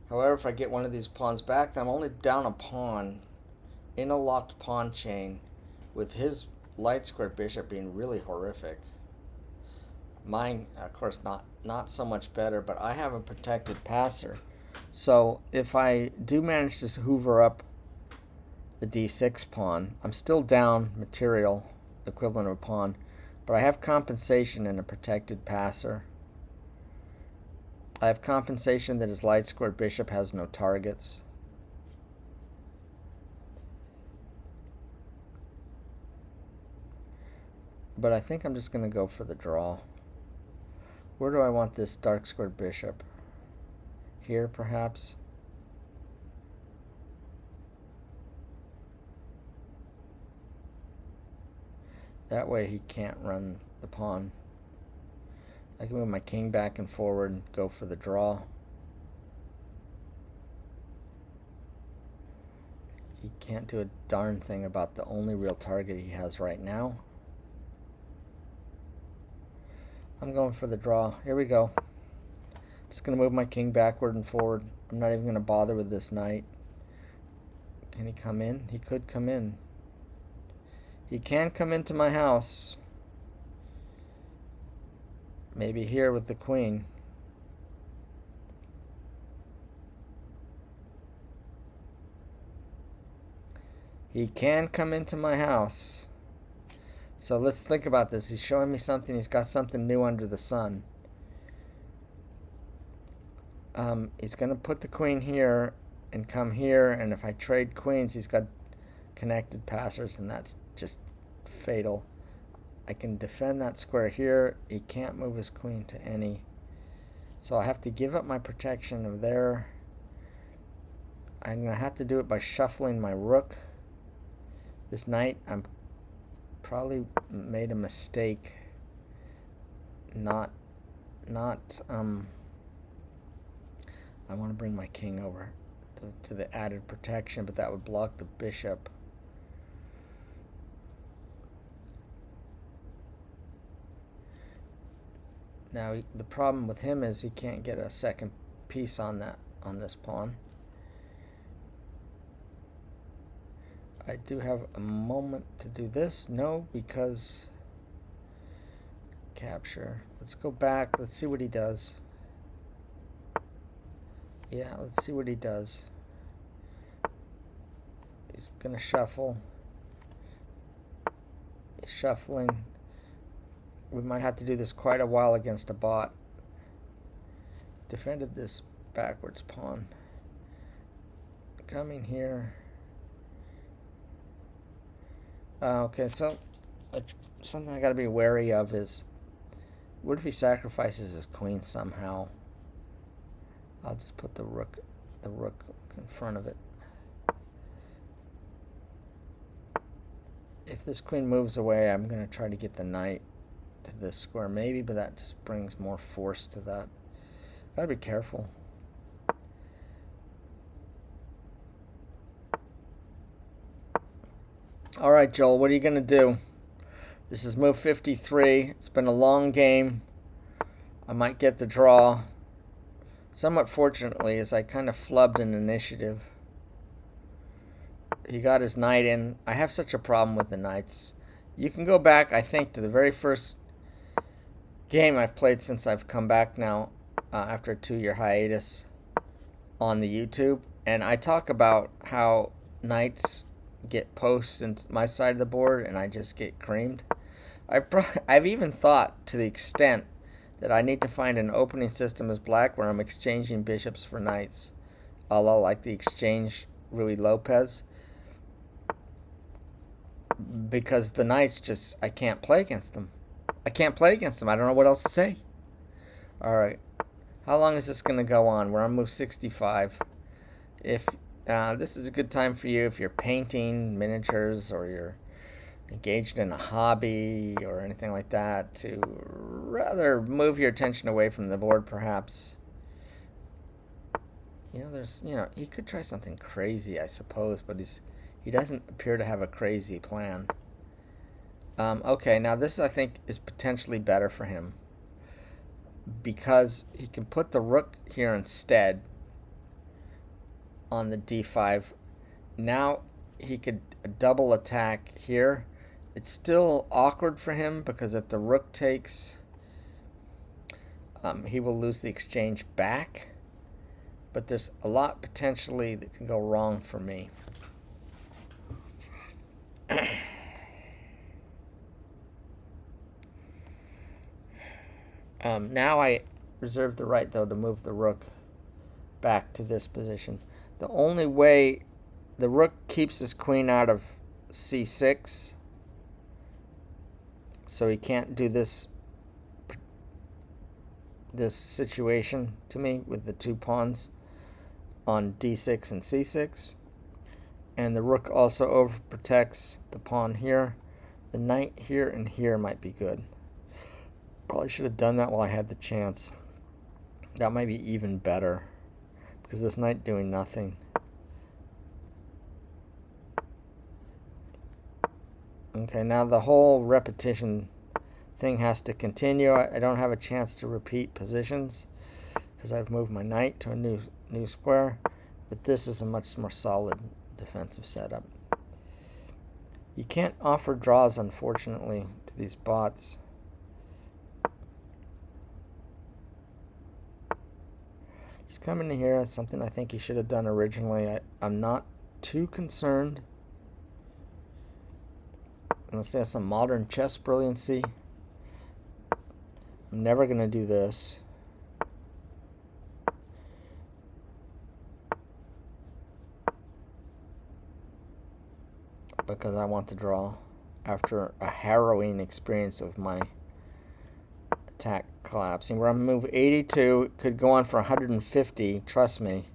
However, if I get one of these pawns back, I'm only down a pawn in a locked pawn chain with his light square bishop being really horrific. Mine, of course, not so much better, but I have a protected passer. So if I do manage to hoover up the d6 pawn, I'm still down material equivalent of a pawn, but I have compensation in a protected passer. I have compensation that his light squared bishop has no targets. But I think I'm just going to go for the draw. Where do I want this dark squared bishop? Here, perhaps? That way he can't run the pawn. I can move my king back and forward and go for the draw. He can't do a darn thing about the only real target he has right now. I'm going for the draw. Here we go. Just going to move my king backward and forward. I'm not even going to bother with this knight. Can he come in? He could come in. He can come into my house. Maybe here with the queen. He can come into my house. So let's think about this. He's showing me something. He's got something new under the sun. He's going to put the queen here and come here. And if I trade queens, he's got connected passers, and that's just fatal. I can defend that square here. He can't move his queen to any. So I have to give up my protection of there. I'm going to have to do it by shuffling my rook. This knight, I'm probably made a mistake not, I want to bring my king over to the added protection, but that would block the bishop. Now the problem with him is he can't get a second piece on this pawn. I do have a moment to do this. No, because capture. Let's go back. Let's see what he does. Yeah, let's see what he does. He's gonna shuffle. He's shuffling. We might have to do this quite a while against a bot. Defended this backwards pawn. Coming here. Okay, so something I gotta be wary of is, what if he sacrifices his queen somehow? I'll just put the rook in front of it. If this queen moves away, I'm gonna try to get the knight to this square, maybe, but that just brings more force to that. Gotta be careful. All right, Joel, what are you gonna do? This is move 53. It's been a long game. I might get the draw. Somewhat fortunately, as I kind of flubbed an initiative. He got his knight in. I have such a problem with the knights. You can go back, I think, to the very first game I've played since I've come back now, after a 2-year hiatus on the YouTube. And I talk about how knights get posts in my side of the board and I just get creamed. I've even thought to the extent that I need to find an opening system as black where I'm exchanging bishops for knights, a la like the exchange Rui Lopez, because the knights just, I can't play against them. I can't play against them. I don't know what else to say. All right. How long is this going to go on? We're on move 65. If this is a good time for you if you're painting miniatures or you're engaged in a hobby or anything like that, to rather move your attention away from the board, perhaps. He could try something crazy, I suppose, but he doesn't appear to have a crazy plan. Okay, now this, I think, is potentially better for him because he can put the rook here instead on the d5. Now he could double attack here. It's still awkward for him because if the rook takes, he will lose the exchange back. But there's a lot potentially that can go wrong for me. Now I reserve the right, though, to move the rook back to this position. The only way the rook keeps his queen out of c6, so he can't do this situation to me with the two pawns on d6 and c6. And the rook also overprotects the pawn here. The knight here and here might be good. Probably should have done that while I had the chance. That might be even better because this knight doing nothing. Okay, now the whole repetition thing has to continue. I don't have a chance to repeat positions because I've moved my knight to a new square, but this is a much more solid defensive setup. You can't offer draws, unfortunately, to these bots. Just coming in here is something I think he should have done originally. I'm not too concerned unless he has some modern chess brilliancy. I'm never going to do this. Because I want to draw after a harrowing experience of my attack collapsing. We're on move 82. Could go on for 150. Trust me.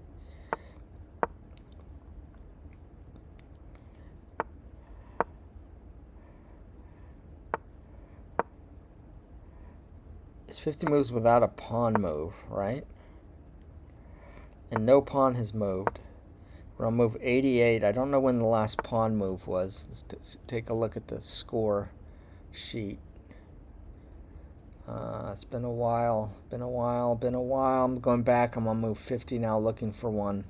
50 moves without a pawn move, right? And no pawn has moved. We're on move 88. I don't know when the last pawn move was. Let's take a look at the score sheet. It's been a while. Been a while. I'm going back. I'm on move 50 now, looking for one.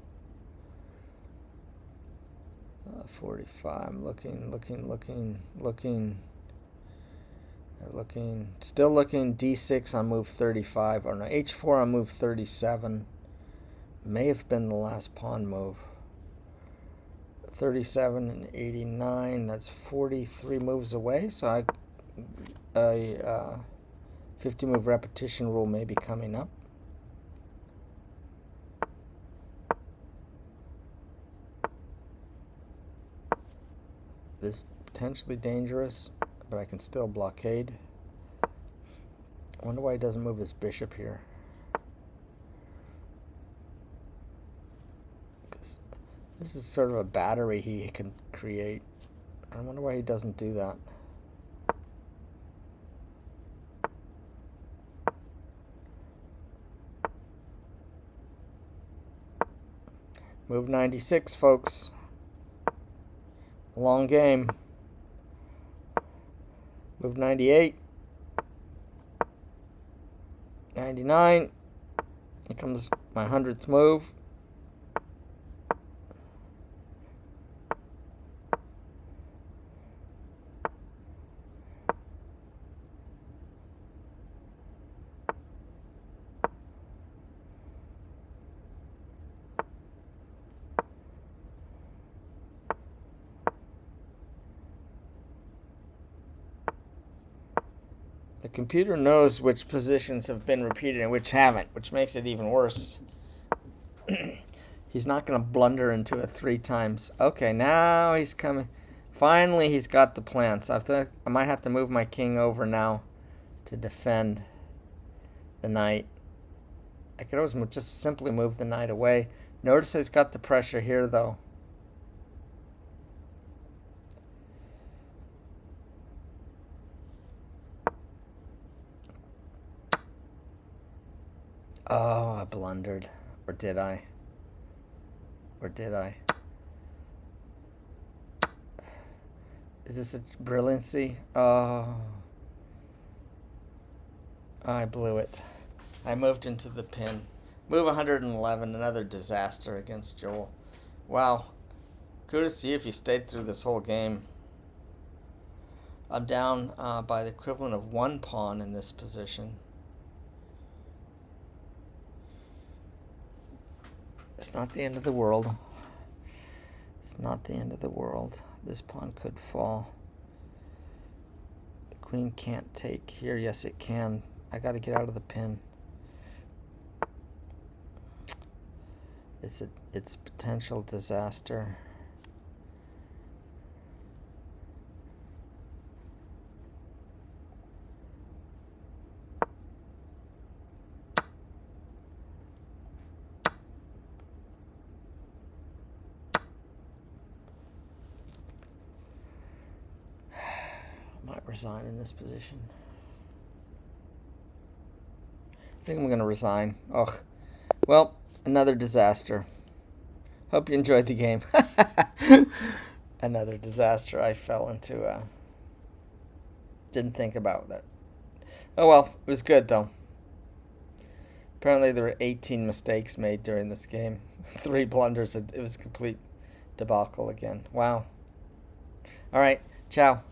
45. I'm looking. Still looking. D6 on move 35. Or no, H4 on move 37. May have been the last pawn move. 37 and 89. That's 43 moves away. So a 50 move repetition rule may be coming up. This is potentially dangerous, but I can still blockade. I wonder why he doesn't move his bishop here. Because this is sort of a battery he can create. I wonder why he doesn't do that. Move 96, folks. Long game. Move 98. 99. Here comes my 100th move. The computer knows which positions have been repeated and which haven't, which makes it even worse. He's not going to blunder into it 3 times. Okay, now he's coming. Finally, he's got the plan. So I might have to move my king over now to defend the knight. I could always just simply move the knight away. Notice he's got the pressure here, though. Oh, I blundered. Or did I? Is this a brilliancy? Oh. I blew it. I moved into the pin. Move 111, another disaster against Joel. Wow. Kudos to you if you stayed through this whole game. I'm down by the equivalent of 1 pawn in this position. It's not the end of the world. It's not the end of the world. This pawn could fall. The queen can't take here. Yes, it can. I got to get out of the pin. It's potential disaster. Might resign in this position. I think I'm going to resign. Ugh. Well, another disaster. Hope you enjoyed the game. Another disaster I fell into. Didn't think about that. Oh well, it was good though. Apparently there were 18 mistakes made during this game. 3 blunders. It was a complete debacle again. Wow. All right. Ciao.